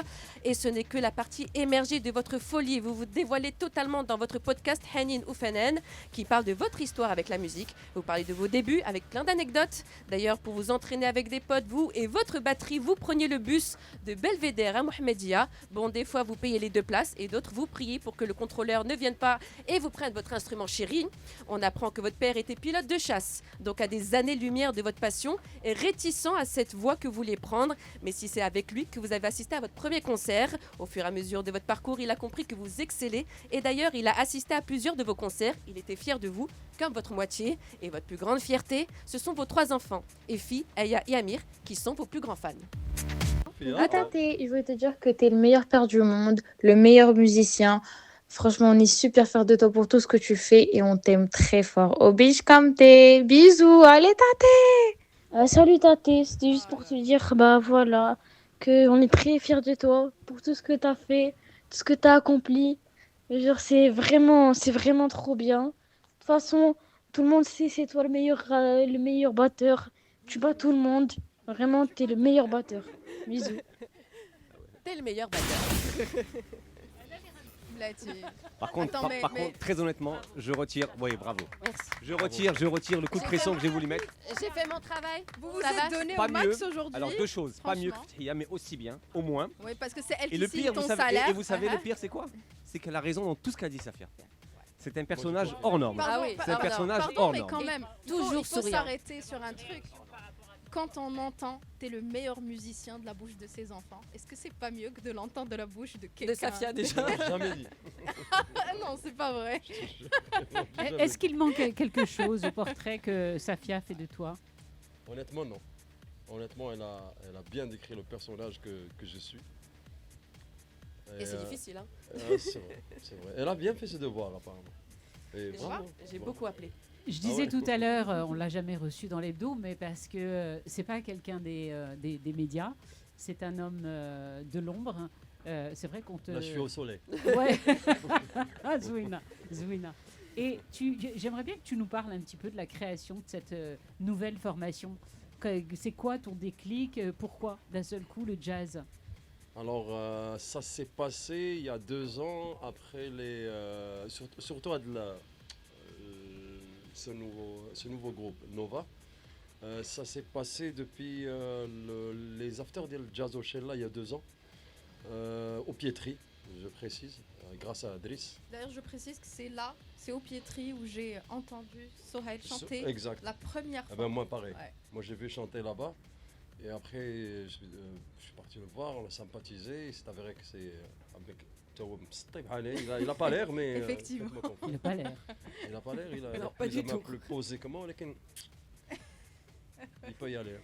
Speaker 8: Et ce n'est que la partie émergée de votre folie. Vous vous dévoilez totalement dans votre podcast Hanin ou Fanen, qui parle de votre histoire avec la musique. Vous parlez de vos débuts avec plein d'anecdotes. D'ailleurs, pour vous entraîner avec des potes, vous et votre batterie, vous preniez le bus de Belvédère à Mohamedia. Bon, des fois, vous payez les 2 places et d'autres, vous priez pour que le contrôleur ne vienne pas et vous prenne votre instrument chéri. On apprend que votre père était pilote de chasse, donc à des années-lumière de votre passion, et réticent à cette voie que vous vouliez prendre. Mais si c'est avec lui que vous avez assisté à votre premier concert, au fur et à mesure de votre parcours, il a compris que vous excellez. Et d'ailleurs, il a assisté à plusieurs de vos concerts. Il était fier de vous, comme votre moitié. Et votre plus grande fierté, ce sont vos 3 enfants, Effie, Aya et Amir, qui sont vos plus grands fans.
Speaker 9: Atate, je voulais te dire que t'es le meilleur père du monde, le meilleur musicien. Franchement, on est super fiers de toi pour tout ce que tu fais et on t'aime très fort. Obige Kamte, bisous, allez Tate. Salut Tate, c'était juste pour te dire, bah voilà, qu'on est très fiers de toi pour tout ce que t'as fait, tout ce que t'as accompli. Genre, c'est vraiment trop bien. De toute façon, tout le monde sait, c'est toi le meilleur batteur. Tu bats tout le monde. Vraiment, t'es le meilleur batteur. Bisous.
Speaker 8: T'es le meilleur batteur.
Speaker 6: Par contre,
Speaker 2: Attends,
Speaker 6: par
Speaker 2: mais-
Speaker 6: contre, très honnêtement, je retire. Oui, bravo.
Speaker 8: Merci.
Speaker 6: Je retire le coup de pression que j'ai voulu mettre.
Speaker 8: J'ai fait mon travail.
Speaker 2: Vous vous
Speaker 8: Ça va
Speaker 2: êtes donné
Speaker 6: Pas
Speaker 2: au max
Speaker 6: mieux.
Speaker 2: aujourd'hui.
Speaker 6: Alors 2 choses, pas mieux que
Speaker 2: franchement.
Speaker 6: Tia, mais aussi bien, au moins.
Speaker 2: Oui, parce que c'est elle
Speaker 6: Et
Speaker 2: qui
Speaker 6: le
Speaker 2: signe
Speaker 6: pire,
Speaker 2: ton
Speaker 6: vous savez,
Speaker 2: salaire.
Speaker 6: et vous savez, le
Speaker 2: Uh-huh.
Speaker 6: pire, c'est quoi? C'est qu'elle a raison dans tout ce qu'a dit Safia. C'est un personnage hors norme.
Speaker 2: Pardon,
Speaker 8: Ah oui,
Speaker 6: C'est un
Speaker 8: hors
Speaker 6: personnage
Speaker 2: Pardon,
Speaker 6: hors
Speaker 2: mais
Speaker 6: norme.
Speaker 2: quand même,
Speaker 8: Toujours
Speaker 2: il faut
Speaker 8: souriant.
Speaker 2: s'arrêter sur un truc. Quand on entend t'es le meilleur musicien de la bouche de ses enfants, est-ce que c'est pas mieux que de l'entendre de la bouche de quelqu'un
Speaker 8: De Safia déjà.
Speaker 7: Jamais dit.
Speaker 2: Ah non, c'est pas vrai.
Speaker 4: Est-ce qu'il manque quelque chose au portrait que Safia fait de toi?
Speaker 7: Honnêtement, non. Honnêtement, elle a bien décrit le personnage que je suis.
Speaker 8: Et c'est difficile, hein.
Speaker 7: C'est vrai. Elle a bien fait ses devoirs, apparemment. Et
Speaker 8: Tu
Speaker 7: bravo,
Speaker 8: vois, j'ai
Speaker 7: bravo.
Speaker 8: beaucoup appelé.
Speaker 4: Je disais
Speaker 7: ouais.
Speaker 4: tout à l'heure, on l'a jamais reçu dans l'hebdo, mais parce que c'est pas quelqu'un des médias, c'est un homme de l'ombre. C'est vrai qu'on te.
Speaker 7: Là, je suis au soleil.
Speaker 4: Ouais. Ah, Zouina, Zouina. Et j'aimerais bien que tu nous parles un petit peu de la création de cette nouvelle formation. C'est quoi ton déclic? Pourquoi d'un seul coup le jazz?
Speaker 7: Alors, ça s'est passé il y a 2 ans, après surtout à ce nouveau groupe, Nova. Ça s'est passé depuis les afters de Jazz Oshella il y a 2 ans, au Pietri, je précise, grâce à Adris.
Speaker 2: D'ailleurs, je précise que c'est au Pietri où j'ai entendu Sohail chanter
Speaker 7: Exact.
Speaker 2: la première
Speaker 7: Ah
Speaker 2: fois.
Speaker 7: ben, moi, pareil.
Speaker 2: Ouais.
Speaker 7: Moi, j'ai vu chanter là-bas. Et après, je suis parti le voir, on a sympathisé. Il s'est avéré que c'est avec il a pas l'air, mais.
Speaker 2: Effectivement.
Speaker 7: faites-moi confiance.
Speaker 4: Il n'a pas l'air.
Speaker 7: Il a pas l'air, il a
Speaker 8: Non, pas
Speaker 7: plus
Speaker 8: du
Speaker 7: ou moins
Speaker 8: tout.
Speaker 7: plus posé que moi, mais il peut y aller.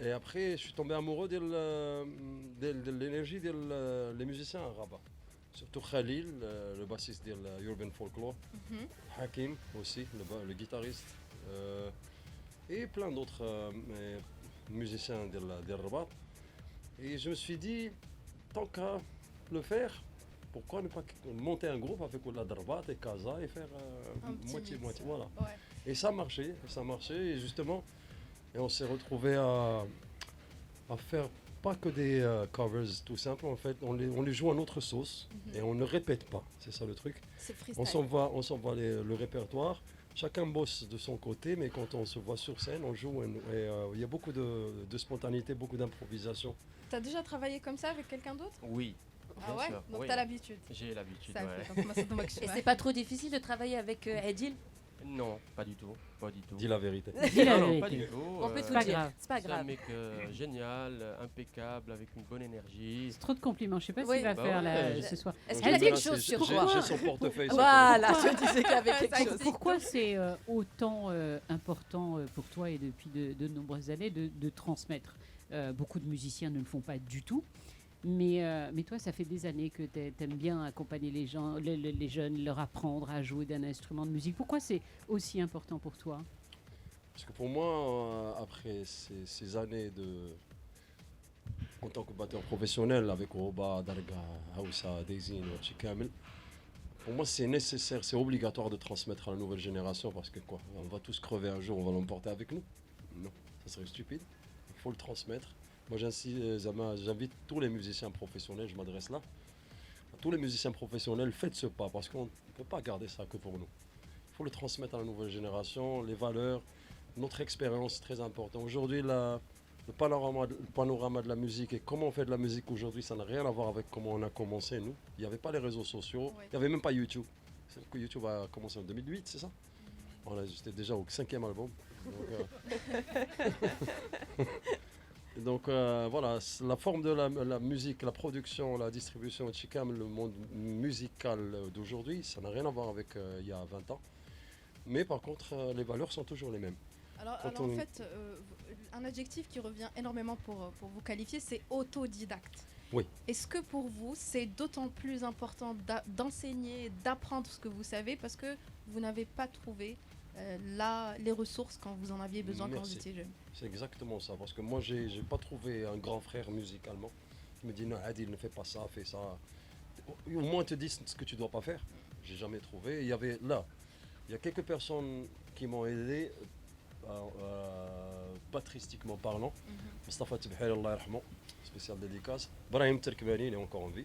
Speaker 7: Et après, je suis tombé amoureux de l'énergie des musiciens à Rabat. Surtout Khalil, le bassiste de Urban Folklore,
Speaker 2: Mhm.
Speaker 7: Hakim aussi, le guitariste, et plein d'autres musiciens de Rabat. Et je me suis dit, tant qu'à le faire, pourquoi ne pas monter un groupe avec la Rabat et Kaza et faire
Speaker 2: Un petit
Speaker 7: moitié-moitié.
Speaker 2: mix.
Speaker 7: Voilà.
Speaker 2: Ouais.
Speaker 7: Et ça marchait, et justement, et on s'est retrouvé à faire pas que des covers tout simple, en fait, on les joue à notre sauce et on ne répète pas, c'est ça le truc.
Speaker 2: C'est freestyle.
Speaker 7: On s'envoie le répertoire, chacun bosse de son côté, mais quand on se voit sur scène, on joue et il y a beaucoup de spontanéité, beaucoup d'improvisation.
Speaker 2: T'as déjà travaillé comme ça avec quelqu'un d'autre?
Speaker 10: Oui.
Speaker 2: Ah
Speaker 10: bien
Speaker 2: ouais?
Speaker 10: sûr,
Speaker 2: Donc
Speaker 10: oui.
Speaker 2: t'as l'habitude.
Speaker 10: J'ai l'habitude,
Speaker 2: Ça
Speaker 10: ouais.
Speaker 2: fait comme ça, donc
Speaker 8: Et c'est pas trop difficile de travailler avec Adil?
Speaker 10: Non, pas du tout. Pas du tout.
Speaker 7: Dis la vérité.
Speaker 4: Dis la
Speaker 10: Non,
Speaker 4: vérité.
Speaker 10: pas du tout.
Speaker 8: On peut
Speaker 4: C'est
Speaker 8: tout
Speaker 4: pas
Speaker 8: dire,
Speaker 4: grave.
Speaker 8: c'est pas
Speaker 10: C'est un
Speaker 8: grave.
Speaker 10: mec génial, impeccable, avec une bonne énergie.
Speaker 4: C'est trop de compliments. Je sais pas
Speaker 8: Oui.
Speaker 4: s'il va
Speaker 10: Bah
Speaker 4: faire
Speaker 10: ouais.
Speaker 4: ce soir.
Speaker 8: Est-ce
Speaker 7: Donc,
Speaker 8: qu'il a
Speaker 7: je
Speaker 8: quelque
Speaker 7: menace,
Speaker 8: chose sur
Speaker 7: j'ai-
Speaker 8: toi?
Speaker 7: J'ai son portefeuille.
Speaker 8: Voilà,
Speaker 4: Pourquoi-
Speaker 8: je disais qu'il y avait quelque chose.
Speaker 4: Pourquoi c'est autant important pour toi et depuis de nombreuses années de transmettre? Beaucoup de musiciens ne le font pas du tout. Mais toi, ça fait des années que tu aimes bien accompagner les gens, les jeunes, leur apprendre à jouer d'un instrument de musique. Pourquoi c'est aussi important pour toi?
Speaker 7: Parce que pour moi, après ces années en tant que batteur professionnel avec Roba, Darga, Hausa, Daisy, Kamel, pour moi c'est nécessaire, c'est obligatoire de transmettre à la nouvelle génération parce que quoi, on va tous crever un jour, on va l'emporter avec nous. Non, ça serait stupide. Il faut le transmettre. Moi j'invite tous les musiciens professionnels, je m'adresse là, à tous les musiciens professionnels, faites ce pas parce qu'on ne peut pas garder ça que pour nous. Il faut le transmettre à la nouvelle génération, les valeurs, notre expérience très importante. Aujourd'hui, le panorama de la musique et comment on fait de la musique aujourd'hui, ça n'a rien à voir avec comment on a commencé, nous. Il n'y avait pas les réseaux sociaux, il n'y avait même pas YouTube. C'est que YouTube a commencé en 2008, c'est ça? J'étais déjà au 5e album. Donc voilà, la forme de la musique, la production, la distribution de Chikam, le monde musical d'aujourd'hui, ça n'a rien à voir avec il y a 20 ans. Mais par contre, les valeurs sont toujours les mêmes.
Speaker 2: Alors en fait, un adjectif qui revient énormément pour vous qualifier, c'est autodidacte.
Speaker 7: Oui.
Speaker 2: Est-ce que pour vous, c'est d'autant plus important d'enseigner, d'apprendre ce que vous savez parce que vous n'avez pas trouvé les ressources quand vous en aviez besoin quand vous étiez jeune?
Speaker 7: C'est exactement ça, parce que moi, j'ai pas trouvé un grand frère musicalement qui me dit non, Adil, ne fais pas ça, fais ça. Au moins, te dit ce que tu dois pas faire. J'ai jamais trouvé. Il y a quelques personnes qui m'ont aidé, patristiquement parlant. Mustafa Tibhel, Allah yarhamou, spécial dédicace. Brahim Terkbani, il est encore en vie.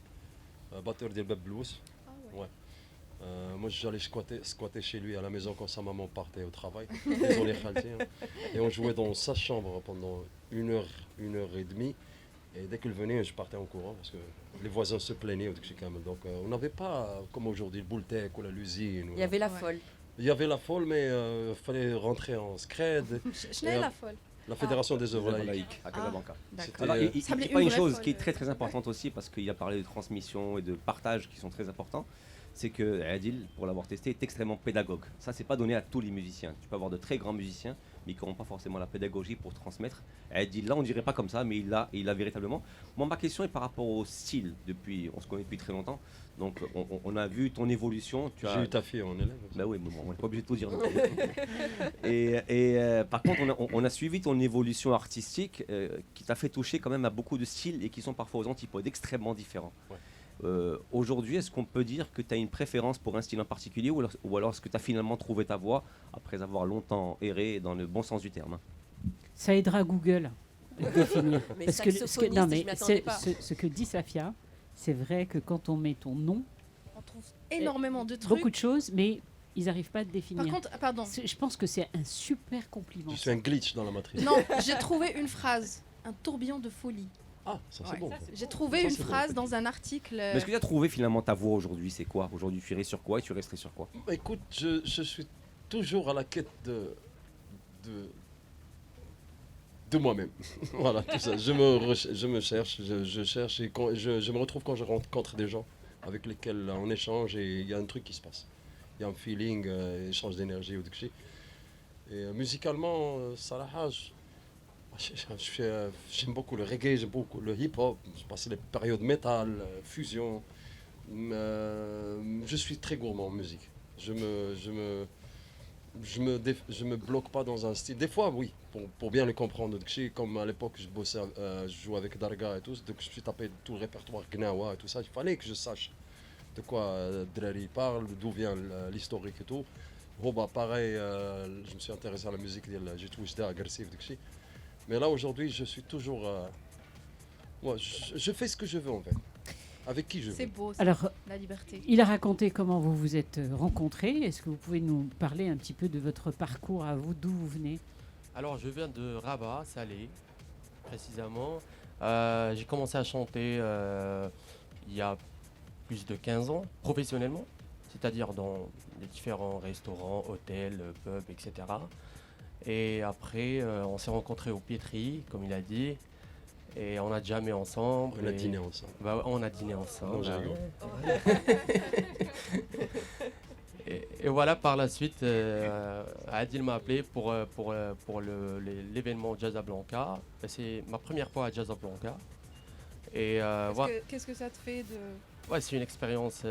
Speaker 7: Batteur de Bab Blues. Ouais. Moi j'allais squatter chez lui à la maison quand sa maman partait au travail. Désolé Khalti. Et on jouait dans sa chambre pendant une heure et demie. Et dès qu'il venait, je partais en courant parce que les voisins se plaignaient au Chikam. Donc on n'avait pas comme aujourd'hui le Boultec ou l'usine.
Speaker 8: Il y avait la folle.
Speaker 7: Il y avait la folle, mais il fallait rentrer en scred.
Speaker 2: Je n'ai la folle.
Speaker 7: La Fédération des œuvres laïques
Speaker 6: à Casablanca.
Speaker 10: Alors, il dit pas une chose qui est très très importante aussi, parce qu'il a parlé de transmission et de partage qui sont très importants, c'est que Adil, pour l'avoir testé, est extrêmement pédagogue. Ça, c'est pas donné à tous les musiciens. Tu peux avoir de très grands musiciens, mais qui n'auront pas forcément la pédagogie pour transmettre. Adil, là, on dirait pas comme ça, mais il l'a véritablement. Moi, ma question est par rapport au style. On se connaît depuis très longtemps, donc on a vu ton évolution.
Speaker 7: J'ai eu ta fille en élève.
Speaker 10: Bah oui, mais bon, on n'est pas obligé de tout dire. Par contre, on a suivi ton évolution artistique qui t'a fait toucher quand même à beaucoup de styles et qui sont parfois aux antipodes, extrêmement différents.
Speaker 7: Ouais.
Speaker 10: Aujourd'hui, est-ce qu'on peut dire que tu as une préférence pour un style en particulier ou alors est-ce que tu as finalement trouvé ta voie après avoir longtemps erré dans le bon sens du terme?
Speaker 4: Ça aidera Google à définir.
Speaker 8: Mais
Speaker 4: Parce que
Speaker 8: saxophoniste, je m'y attendais pas.
Speaker 4: ce que dit Safia, c'est vrai que quand on met ton nom,
Speaker 2: On trouve énormément de trucs.
Speaker 4: beaucoup de choses, mais ils n'arrivent pas à te définir.
Speaker 2: Par contre, pardon.
Speaker 4: Je pense que c'est un super compliment.
Speaker 7: Je suis un glitch dans la matrice.
Speaker 2: Non, j'ai trouvé une phrase, un tourbillon de folie.
Speaker 7: Ah, ça c'est
Speaker 2: Ouais.
Speaker 7: bon.
Speaker 2: J'ai trouvé
Speaker 10: Ça,
Speaker 2: une
Speaker 10: c'est
Speaker 2: phrase
Speaker 10: bon.
Speaker 2: dans un article.
Speaker 10: Mais est-ce que tu as trouvé finalement ta voie aujourd'hui? C'est quoi? Aujourd'hui, tu irais sur quoi et tu resterais sur quoi?
Speaker 7: Écoute, je suis toujours à la quête de moi-même. Voilà, tout ça. Je me cherche, je cherche et je me retrouve quand je rencontre des gens avec lesquels on échange et il y a un truc qui se passe. Il y a un feeling, échange d'énergie ou de quelque chose. Et musicalement, Salah, j'aime beaucoup le reggae, j'aime beaucoup le hip-hop, j'ai passé les périodes métal, fusion. Je suis très gourmand en musique. Je me bloque pas dans un style. Des fois, oui, pour bien le comprendre. Comme à l'époque, je jouais avec Darga et tout, donc je suis tapé tout le répertoire Gnawa et tout ça. Il fallait que je sache de quoi Drari parle, d'où vient l'historique et tout. Roba, pareil, je me suis intéressé à la musique, j'ai tout agressif, mais là aujourd'hui, je suis toujours. Moi, je fais ce que je veux en fait. Avec qui je veux.
Speaker 2: C'est beau, ça,
Speaker 4: Alors,
Speaker 2: la liberté.
Speaker 4: il a raconté comment vous vous êtes rencontrés. Est-ce que vous pouvez nous parler un petit peu de votre parcours à vous, d'où vous venez?
Speaker 10: Alors, je viens de Rabat, Salé, précisément.
Speaker 11: J'ai commencé à chanter il y a plus de 15 ans, professionnellement, c'est-à-dire dans les différents restaurants, hôtels, pubs, etc. Et après, on s'est rencontrés au Pietri, comme il a dit, et on a jamais ensemble.
Speaker 7: On a dîné ensemble.
Speaker 11: On a dîné ensemble.
Speaker 7: Non, je rigole.
Speaker 11: Et voilà, par la suite, Adil m'a appelé pour l'événement Jazzablanca. C'est ma première fois à Jazzablanca. Et voilà.
Speaker 2: Qu'est-ce que ça te fait de...
Speaker 11: Ouais, c'est une expérience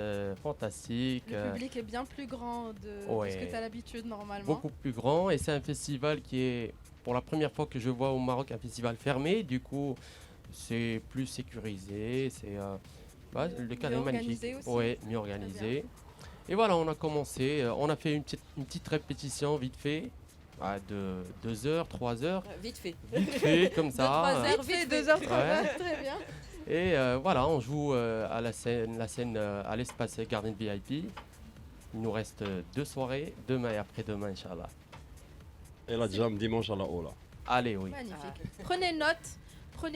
Speaker 11: fantastique.
Speaker 2: Le public est bien plus grand de ce que tu as l'habitude normalement.
Speaker 11: Beaucoup plus grand, et c'est un festival qui est, pour la première fois que je vois au Maroc, un festival fermé. Du coup, c'est plus sécurisé. C'est le cadre est magnifique. Ouais, mieux organisé. Et voilà, on a commencé. On a fait une petite répétition vite fait. De 2 heures, 3 heures.
Speaker 8: Vite fait.
Speaker 11: Vite fait, comme ça.
Speaker 2: 3 heures, vite fait, 2 heures, 3 heures, très bien.
Speaker 11: Et voilà, on joue à la scène à l'espace Garden VIP. Il nous reste 2 soirées, demain et après-demain, Inch'Allah.
Speaker 7: Et la jam dimanche à la Ola.
Speaker 11: Allez, oui.
Speaker 2: Magnifique. Prenez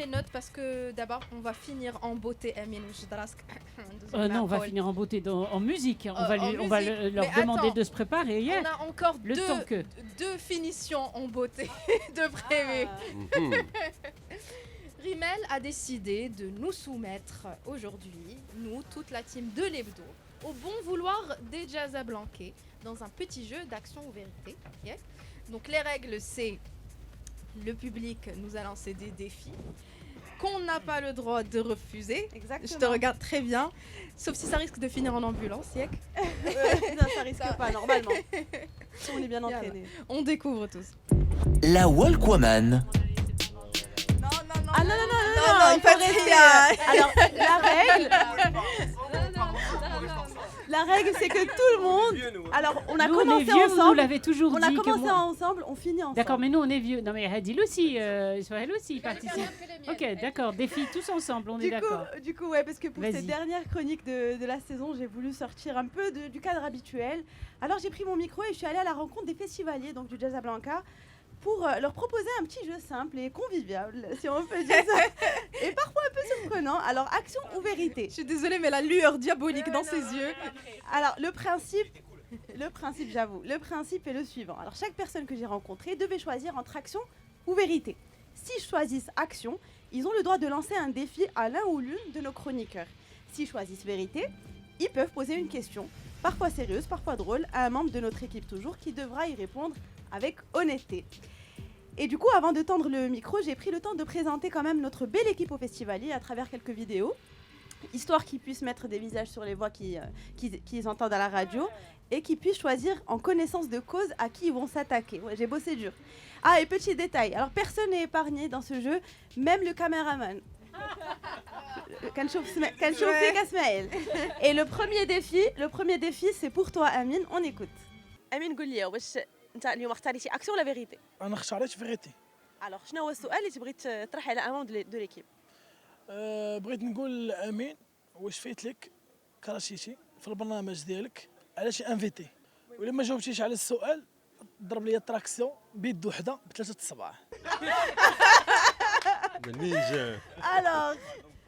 Speaker 2: note parce que d'abord, on va finir en beauté, Amine Oujidrask.
Speaker 4: Non, on va finir en beauté en musique. On va leur demander de se préparer.
Speaker 2: On a encore
Speaker 4: le temps que...
Speaker 2: 2 finitions en beauté de prévu. Rimel a décidé de nous soumettre aujourd'hui, nous, toute la team de l'Hebdo, au bon vouloir des Jazzablancais dans un petit jeu d'action ou vérité. Yeah. Donc les règles, c'est le public nous a lancé des défis qu'on n'a pas le droit de refuser.
Speaker 5: Exactement.
Speaker 2: Je te regarde très bien, sauf si ça risque de finir en ambulance, Yek.
Speaker 5: Non, ça risque pas, normalement. On est bien entraînés.
Speaker 2: On découvre tous.
Speaker 1: La Walkwoman.
Speaker 5: Ah non, il faut rester. Alors, la règle, c'est que tout le monde. Alors, on a commencé ensemble.
Speaker 4: Vous l'avez toujours dit.
Speaker 5: On a commencé ensemble, on finit ensemble.
Speaker 4: D'accord, mais nous, on est vieux. Non, mais Hadil aussi, Sohail aussi participe. Ok, d'accord, défi tous ensemble, on est d'accord.
Speaker 5: Du coup, ouais, parce que pour cette dernière chronique de la saison, j'ai voulu sortir un peu du cadre habituel. Alors, j'ai pris mon micro et je suis allée à la rencontre des festivaliers, donc du Jazzablanca, pour leur proposer un petit jeu simple et convivial, si on peut dire ça, et parfois un peu surprenant. Alors, action ou vérité?
Speaker 2: Je suis désolée, mais la lueur diabolique dans ses yeux.
Speaker 5: Alors, le principe, j'avoue, le principe est le suivant. Alors, chaque personne que j'ai rencontrée devait choisir entre action ou vérité. S'ils choisissent action, ils ont le droit de lancer un défi à l'un ou l'une de nos chroniqueurs. S'ils choisissent vérité, ils peuvent poser une question, parfois sérieuse, parfois drôle, à un membre de notre équipe toujours, qui devra y répondre avec honnêteté. Et du coup, avant de tendre le micro, j'ai pris le temps de présenter quand même notre belle équipe au festivalier à travers quelques vidéos, histoire qu'ils puissent mettre des visages sur les voix qu'ils entendent à la radio et qu'ils puissent choisir en connaissance de cause à qui ils vont s'attaquer. Ouais, j'ai bossé dur. Ah, et petit détail, alors personne n'est épargné dans ce jeu, même le caméraman. Et le premier défi, c'est pour toi, Amine. On écoute. Amine, قول لي واش انت اليوم اختاريتي اكسيون ولا فيريتي؟
Speaker 12: انا اختاريت فيريتي.
Speaker 5: Alors شنو هو السؤال اللي تبغي تطرحه على امام دو ليكيب؟
Speaker 12: بغيت نقول لامين واش فايت لك كراشيتي في البرنامج ديالك على شي انفيتي، ولا ما جاوبتيش على السؤال ضرب لي تراكسيون بيد وحده بثلاثه الصباع.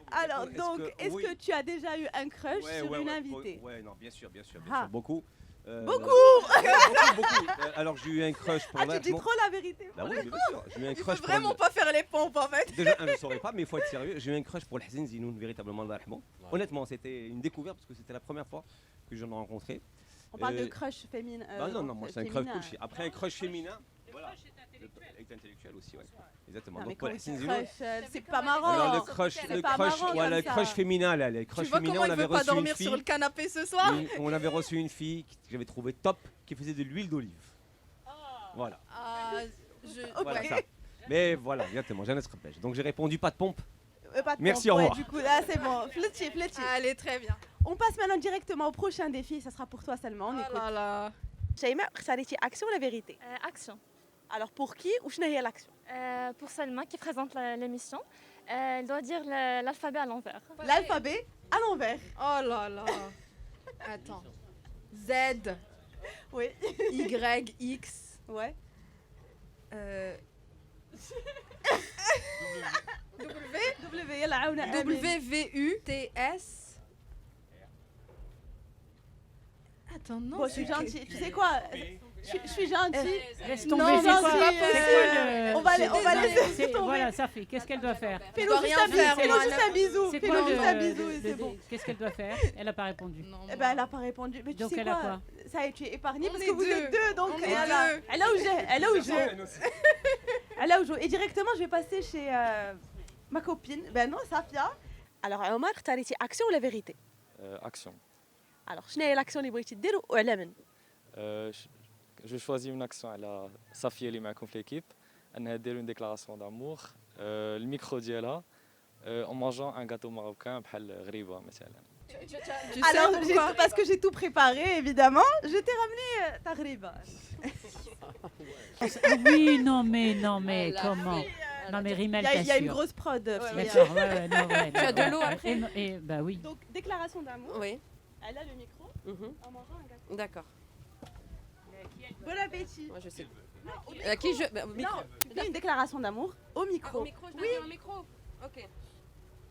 Speaker 5: Alors donc, est-ce que tu as déjà eu un crush sur une invitée?
Speaker 10: Ouais, non, bien sûr, beaucoup.
Speaker 5: Beaucoup.
Speaker 10: Alors j'ai eu un crush pour
Speaker 5: tu dis trop la vérité.
Speaker 10: Bah oui, bien sûr. J'ai eu un
Speaker 2: Il
Speaker 10: crush
Speaker 2: faut vraiment pas faire les pompes en fait.
Speaker 10: Déjà, je ne saurais pas, mais il faut être sérieux. J'ai eu un crush pour le Hazin Zinoun, véritablement. Honnêtement, c'était une découverte parce que c'était la première fois que j'en ai rencontré.
Speaker 5: On parle de crush féminin.
Speaker 10: Non, moi c'est un crush cool. Après un crush féminin, voilà. Est intellectuel aussi, ouais. Exactement.
Speaker 5: Donc
Speaker 10: pour
Speaker 5: Hazin Zinoun, c'est pas marrant.
Speaker 10: Alors le crush féminin, là, les crushs féminins, on avait reçu une
Speaker 2: dormir
Speaker 10: fille.
Speaker 2: Sur le canapé ce soir.
Speaker 10: On avait reçu une fille que j'avais trouvée top, qui faisait de l'huile d'olive. Voilà. Voilà ça. Mais voilà, exactement, j'ai un esprit belge. Donc j'ai répondu pas de pompe. Merci, au revoir.
Speaker 5: Du coup, là c'est bon. Fletchy.
Speaker 2: Allez, très bien.
Speaker 5: On passe maintenant directement au prochain défi. Ça sera pour toi seulement. On écoute. Shaima, اختاريتي action ou la vérité?
Speaker 13: Action.
Speaker 5: Alors pour qui ou شنو هي l'action?
Speaker 13: Pour Salma qui présente l'émission, elle doit dire l'alphabet à l'envers.
Speaker 5: L'alphabet à l'envers.
Speaker 2: Oh là là. Attends. Z.
Speaker 5: Oui.
Speaker 2: Y, X.
Speaker 5: Ouais. W, يلا عاونا آمين.
Speaker 2: WVUTS. Attends, non.
Speaker 5: Bon, je suis gentille. Tu sais quoi? Je suis gentille.
Speaker 4: Laisse tomber,
Speaker 5: Non,
Speaker 4: c'est quoi?
Speaker 5: gentille,
Speaker 4: C'est quoi
Speaker 5: on va laisser tomber.
Speaker 4: Voilà, ça fait. Qu'est-ce qu'elle doit faire?
Speaker 5: Fais-nous juste un bisou.
Speaker 4: C'est
Speaker 5: Fais-nous
Speaker 4: quoi
Speaker 5: juste un bisou et c'est bon.
Speaker 4: Qu'est-ce qu'elle doit faire? Elle n'a pas répondu.
Speaker 5: Eh ben, elle n'a pas répondu. Mais tu
Speaker 4: Donc
Speaker 5: sais
Speaker 4: elle a
Speaker 5: quoi?
Speaker 4: quoi?
Speaker 5: Ça y est, tu es épargnée
Speaker 2: On
Speaker 5: parce
Speaker 2: est
Speaker 5: que vous
Speaker 2: deux.
Speaker 5: êtes deux. Donc
Speaker 2: On est deux.
Speaker 5: elle a où je Elle a où je Et directement, je vais passer chez ma copine. Ben non, Safia. Alors, Omar, tu as dit action ou la vérité?
Speaker 14: Action.
Speaker 5: Alors, شنو هي l'action اللي بغيتي دير وعلى من؟
Speaker 14: Je choisis une action على صافية اللي معكم في l'équipe أنها دير une déclaration d'amour الميكرو ديالها en mangeant un gâteau marocain بحال غريبة مثلا.
Speaker 5: Alors, parce que j'ai tout préparé, évidemment, je t'ai ramené ta riba.
Speaker 4: Oui, non mais comment? Non mais Rimel,
Speaker 5: Il y a une grosse prod.
Speaker 4: D'accord, ouais, non, ouais.
Speaker 5: Tu as de l'eau après?
Speaker 4: Et bah oui.
Speaker 5: Donc, déclaration d'amour.
Speaker 8: Oui.
Speaker 5: Elle a le micro en mangeant un gâteau.
Speaker 8: D'accord.
Speaker 5: Bon appétit.
Speaker 8: Moi, je sais.
Speaker 5: Qui je... Non, tu fais une déclaration d'amour au micro.
Speaker 8: Au micro, je dois
Speaker 5: oui.
Speaker 8: dire au micro. Ok.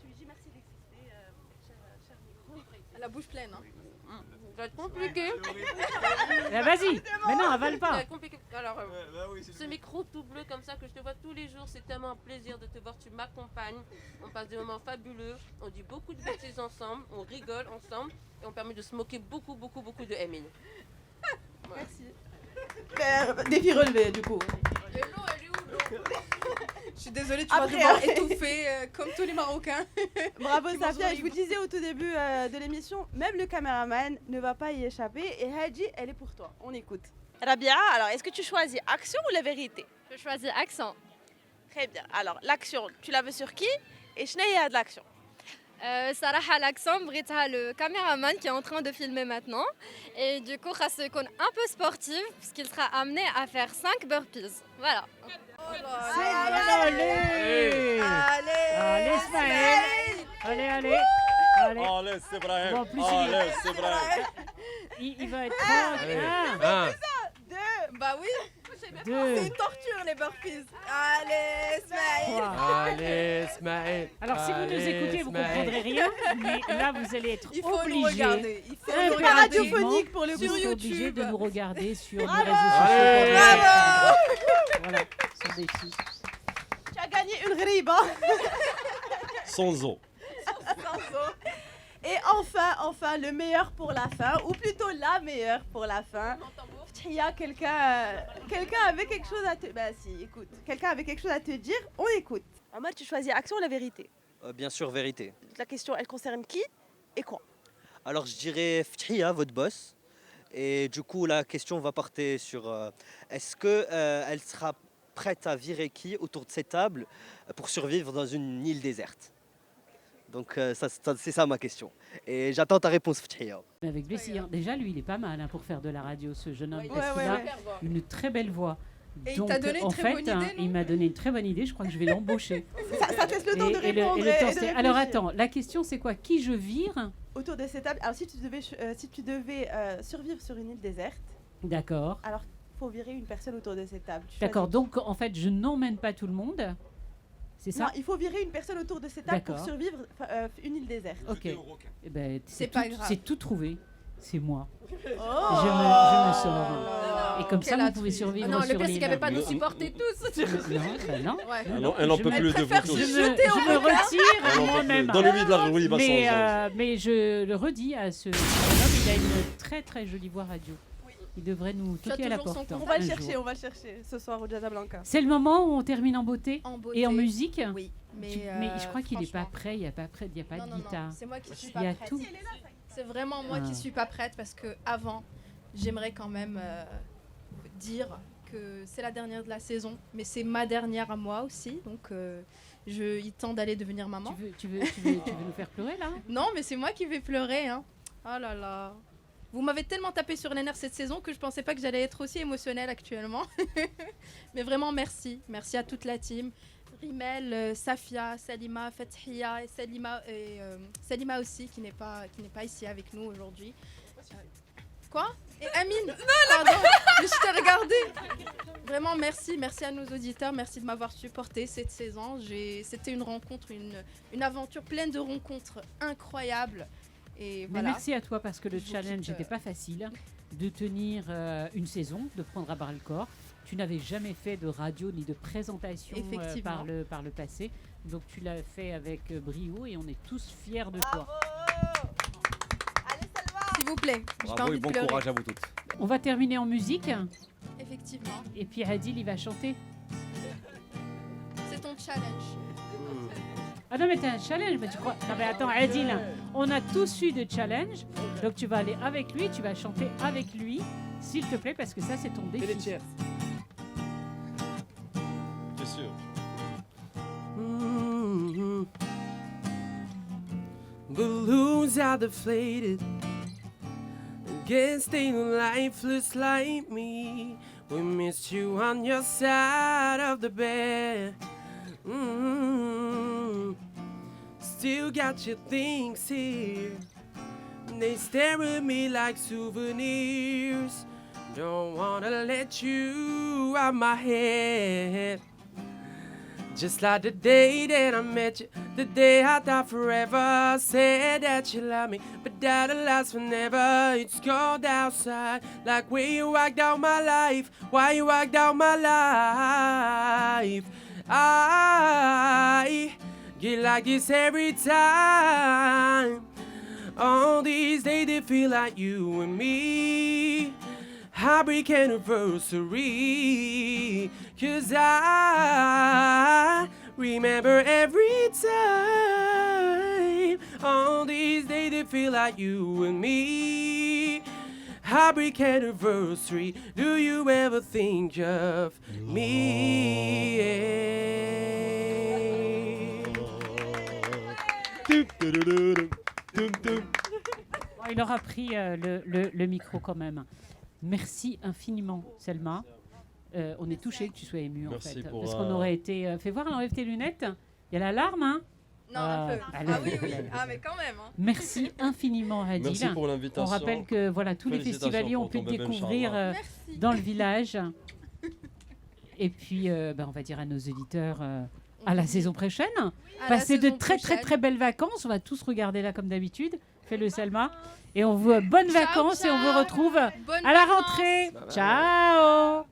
Speaker 5: Tu lui dis merci d'exister, cher micro.
Speaker 2: La bouche pleine. Hein.
Speaker 8: Ça va être compliqué.
Speaker 4: Vas-y. Mais non, avale
Speaker 8: Ça
Speaker 4: pas.
Speaker 8: va être compliqué. Alors, ce micro tout bleu comme ça que je te vois tous les jours, c'est tellement un plaisir de te voir. Tu m'accompagnes. On passe des moments fabuleux. On dit beaucoup de bêtises ensemble. On rigole ensemble. Et on permet de se moquer beaucoup de Emine.
Speaker 5: Merci. Défi relevé, du coup.
Speaker 2: Et l'eau, elle est où l'eau? Je suis désolée, tu
Speaker 5: Après,
Speaker 2: vas devoir étouffer comme tous les Marocains.
Speaker 5: Bravo
Speaker 2: Qui mangent
Speaker 5: Safia,
Speaker 2: le
Speaker 5: je vous disais au tout début de l'émission, même le caméraman ne va pas y échapper. Et Hadji, elle est pour toi. On écoute. Rabia, alors est-ce que tu choisis action ou la vérité?
Speaker 13: Je choisis accent.
Speaker 5: Très bien. Alors l'action, tu la veux sur qui? Et Shneya de l'action.
Speaker 13: Sarah l'accent, Brita le caméraman qui est en train de filmer maintenant. Et du coup, Khassekon un peu sportive puisqu'il sera amené à faire 5 burpees. Voilà.
Speaker 4: Allez, Ismaël. Allez.
Speaker 7: Allez, c'est Brahim.
Speaker 4: Bon, en plus,
Speaker 7: Allez, c'est Brahim.
Speaker 4: il va être
Speaker 2: Bah oui.
Speaker 4: Deux.
Speaker 2: C'est une torture les burpees. Allez, Smaïl.
Speaker 11: Allez, Smaïl.
Speaker 4: Alors si vous nous écoutez, vous ne comprendrez rien, mais là vous allez être
Speaker 2: Il faut nous
Speaker 4: obligés.
Speaker 2: regarder. Il faut
Speaker 5: C'est
Speaker 2: nous
Speaker 5: pas
Speaker 2: regarder
Speaker 5: radiophonique pour le
Speaker 2: sur
Speaker 5: coup.
Speaker 4: Vous êtes obligés
Speaker 2: YouTube.
Speaker 4: de nous regarder sur nos
Speaker 5: Bravo.
Speaker 4: réseaux sociaux.
Speaker 11: Allez.
Speaker 2: Bravo.
Speaker 4: Voilà, ce sont des filles.
Speaker 5: Tu as gagné une riba.
Speaker 7: Sans eau.
Speaker 5: Et enfin, le meilleur pour la fin, ou plutôt la meilleure pour la fin. Il y a quelqu'un avec quelque chose à te... Bah si, écoute. Quelqu'un avec quelque chose à te dire, on écoute. Omar, tu choisis action ou la vérité?
Speaker 15: Bien sûr, vérité.
Speaker 5: La question, elle concerne qui et quoi?
Speaker 15: Alors je dirais Ftihia, votre boss. Et du coup, la question va porter sur est-ce qu'elle sera prête à virer qui autour de cette table pour survivre dans une île déserte? Donc c'est ça ma question. Et j'attends ta réponse, Ftihia.
Speaker 4: Avec plaisir. Déjà, lui, il est pas mal pour faire de la radio, ce jeune homme,
Speaker 2: Ouais,
Speaker 4: parce qu'il a une très belle voix.
Speaker 2: Et il
Speaker 4: Donc,
Speaker 2: t'a donné une
Speaker 4: en
Speaker 2: très
Speaker 4: fait,
Speaker 2: bonne idée, non
Speaker 4: il m'a donné une très bonne idée. Je crois que je vais l'embaucher.
Speaker 5: Ça te laisse le temps de répondre.
Speaker 4: le temps,
Speaker 5: et de
Speaker 4: c'est- Alors
Speaker 5: réfléchir.
Speaker 4: attends, la question c'est quoi? Qui je vire?
Speaker 5: Autour de cette table, alors si tu devais survivre sur une île déserte,
Speaker 4: D'accord.
Speaker 5: alors faut virer une personne autour de cette table. Tu
Speaker 4: D'accord,
Speaker 5: choisis.
Speaker 4: donc en fait, je n'emmène pas tout le monde. C'est ça?
Speaker 5: Non, il faut virer une personne autour de cette table pour
Speaker 4: D'accord.
Speaker 5: survivre une île déserte.
Speaker 4: Ok. Eh ben,
Speaker 2: C'est pas
Speaker 4: tout-
Speaker 2: grave.
Speaker 4: C'est tout trouvé. C'est moi.
Speaker 5: Oh
Speaker 4: Je me sors. Et comme ça,
Speaker 2: Quelle
Speaker 4: vous
Speaker 2: atroce.
Speaker 4: pouvez survivre
Speaker 2: Ah non,
Speaker 4: sur
Speaker 2: le pire, c'est
Speaker 4: l'île.
Speaker 2: qu'il n'y avait pas nous supporter tous.
Speaker 4: Non, bah non.
Speaker 2: Ouais.
Speaker 7: Elle n'en
Speaker 4: je
Speaker 7: peut
Speaker 4: me
Speaker 7: plus de vous
Speaker 2: préfère
Speaker 7: tous.
Speaker 2: se
Speaker 4: Je me
Speaker 2: jeter au regard.
Speaker 4: retire moi-même.
Speaker 7: Dans le milieu de la rue, il va
Speaker 4: Mais,
Speaker 7: sans
Speaker 4: mais je le redis à ce jeune homme, il a une très très jolie voix radio. Il devrait nous
Speaker 2: Tu as
Speaker 4: toquer à la
Speaker 2: toujours son
Speaker 4: porte.
Speaker 5: On va
Speaker 4: un
Speaker 5: le
Speaker 4: jour.
Speaker 5: chercher, on va le chercher ce soir au Casablanca.
Speaker 4: C'est le moment où on termine en beauté,
Speaker 2: En beauté.
Speaker 4: et en musique.
Speaker 2: Oui. Mais,
Speaker 4: Mais je crois qu'il n'est pas
Speaker 2: franchement.
Speaker 4: prêt, il n'y a pas
Speaker 2: Non,
Speaker 4: de
Speaker 2: non,
Speaker 4: guitare.
Speaker 2: non, c'est moi qui suis
Speaker 4: Il
Speaker 2: pas
Speaker 4: y a
Speaker 2: prête.
Speaker 4: tout.
Speaker 2: C'est vraiment moi
Speaker 4: Ah.
Speaker 2: qui suis pas prête parce que avant, j'aimerais quand même dire que c'est la dernière de la saison, mais c'est ma dernière à moi aussi, donc il est temps d'aller devenir maman.
Speaker 4: Tu veux nous faire pleurer là?
Speaker 2: Non, mais c'est moi qui vais pleurer, hein. Oh là là. Vous m'avez tellement tapé sur les nerfs cette saison que je pensais pas que j'allais être aussi émotionnelle actuellement. Mais vraiment merci, merci à toute la team. Rimel, Safia, Salima, Fathia et Salima aussi qui n'est pas ici avec nous aujourd'hui. Quoi? Et Amine, pardon, mais je t'ai regardé. Vraiment, merci à nos auditeurs, merci de m'avoir supporté cette saison. C'était une rencontre, une aventure pleine de rencontres incroyables. Et
Speaker 4: Mais
Speaker 2: voilà.
Speaker 4: merci à toi parce que le challenge n'était pas facile de tenir une saison, de prendre à bras le corps. Tu n'avais jamais fait de radio ni de présentation par le passé. Donc tu l'as fait avec brio et on est tous fiers de toi.
Speaker 2: S'il vous plaît, j'ai pas
Speaker 6: Bravo
Speaker 2: envie
Speaker 6: et
Speaker 2: de
Speaker 6: bon
Speaker 2: pleurer.
Speaker 6: courage à vous toutes.
Speaker 4: On va terminer en musique.
Speaker 2: Effectivement,
Speaker 4: Et puis Adil, il va chanter.
Speaker 2: c'est ton challenge.
Speaker 4: Ah non, mais t'as un challenge, mais tu crois... Non mais attends, Adil, on a tous eu de challenge. Donc tu vas aller avec lui, tu vas chanter avec lui, s'il te plaît, parce que ça, c'est ton défi.
Speaker 7: C'est sûr.
Speaker 16: Balloons are deflated. Can't stay lifeless like me. We missed you on your side of the bed. Still got your things here. They stare at me like souvenirs. Don't wanna let you out my head. Just like the day that I met you, the day I thought forever. Said that you love me, but that'll last forever. It's cold outside, like where you walked out my life. Why you walked out my life? I get like this every time. All these days they feel like you and me. Heartbreak anniversary. 'Cause I remember every time. All these days they feel like you and me. Heartbreak anniversary. Do you ever think of
Speaker 4: Il aura pris le micro quand même. Merci infiniment, Selma. On est touchés que tu sois émue, en fait. Parce qu'on aurait été... Fais voir, enlève tes lunettes. Il y a l'alarme, hein?
Speaker 2: Non, un peu.
Speaker 4: Allez,
Speaker 2: Ah oui, oui.
Speaker 4: allez.
Speaker 2: Ah, mais quand même. Hein.
Speaker 4: Merci infiniment, Adil.
Speaker 7: Merci pour l'invitation.
Speaker 4: On rappelle que voilà, tous les
Speaker 7: Félicitations
Speaker 4: festivaliers ont
Speaker 7: pour
Speaker 4: pu
Speaker 7: ton
Speaker 4: te
Speaker 7: bébé,
Speaker 4: découvrir
Speaker 7: Inch'Allah.
Speaker 4: dans le village. Et puis, on va dire à nos auditeurs à la saison prochaine.
Speaker 2: À
Speaker 4: Passez
Speaker 2: la
Speaker 4: de
Speaker 2: saison
Speaker 4: très
Speaker 2: prochaine.
Speaker 4: très belles vacances. On va tous regarder là comme d'habitude. Fais-le, Selma. Et on vous bonnes vacances et on vous retrouve
Speaker 2: Bonnes
Speaker 4: à la
Speaker 2: vacances.
Speaker 4: rentrée. Ciao.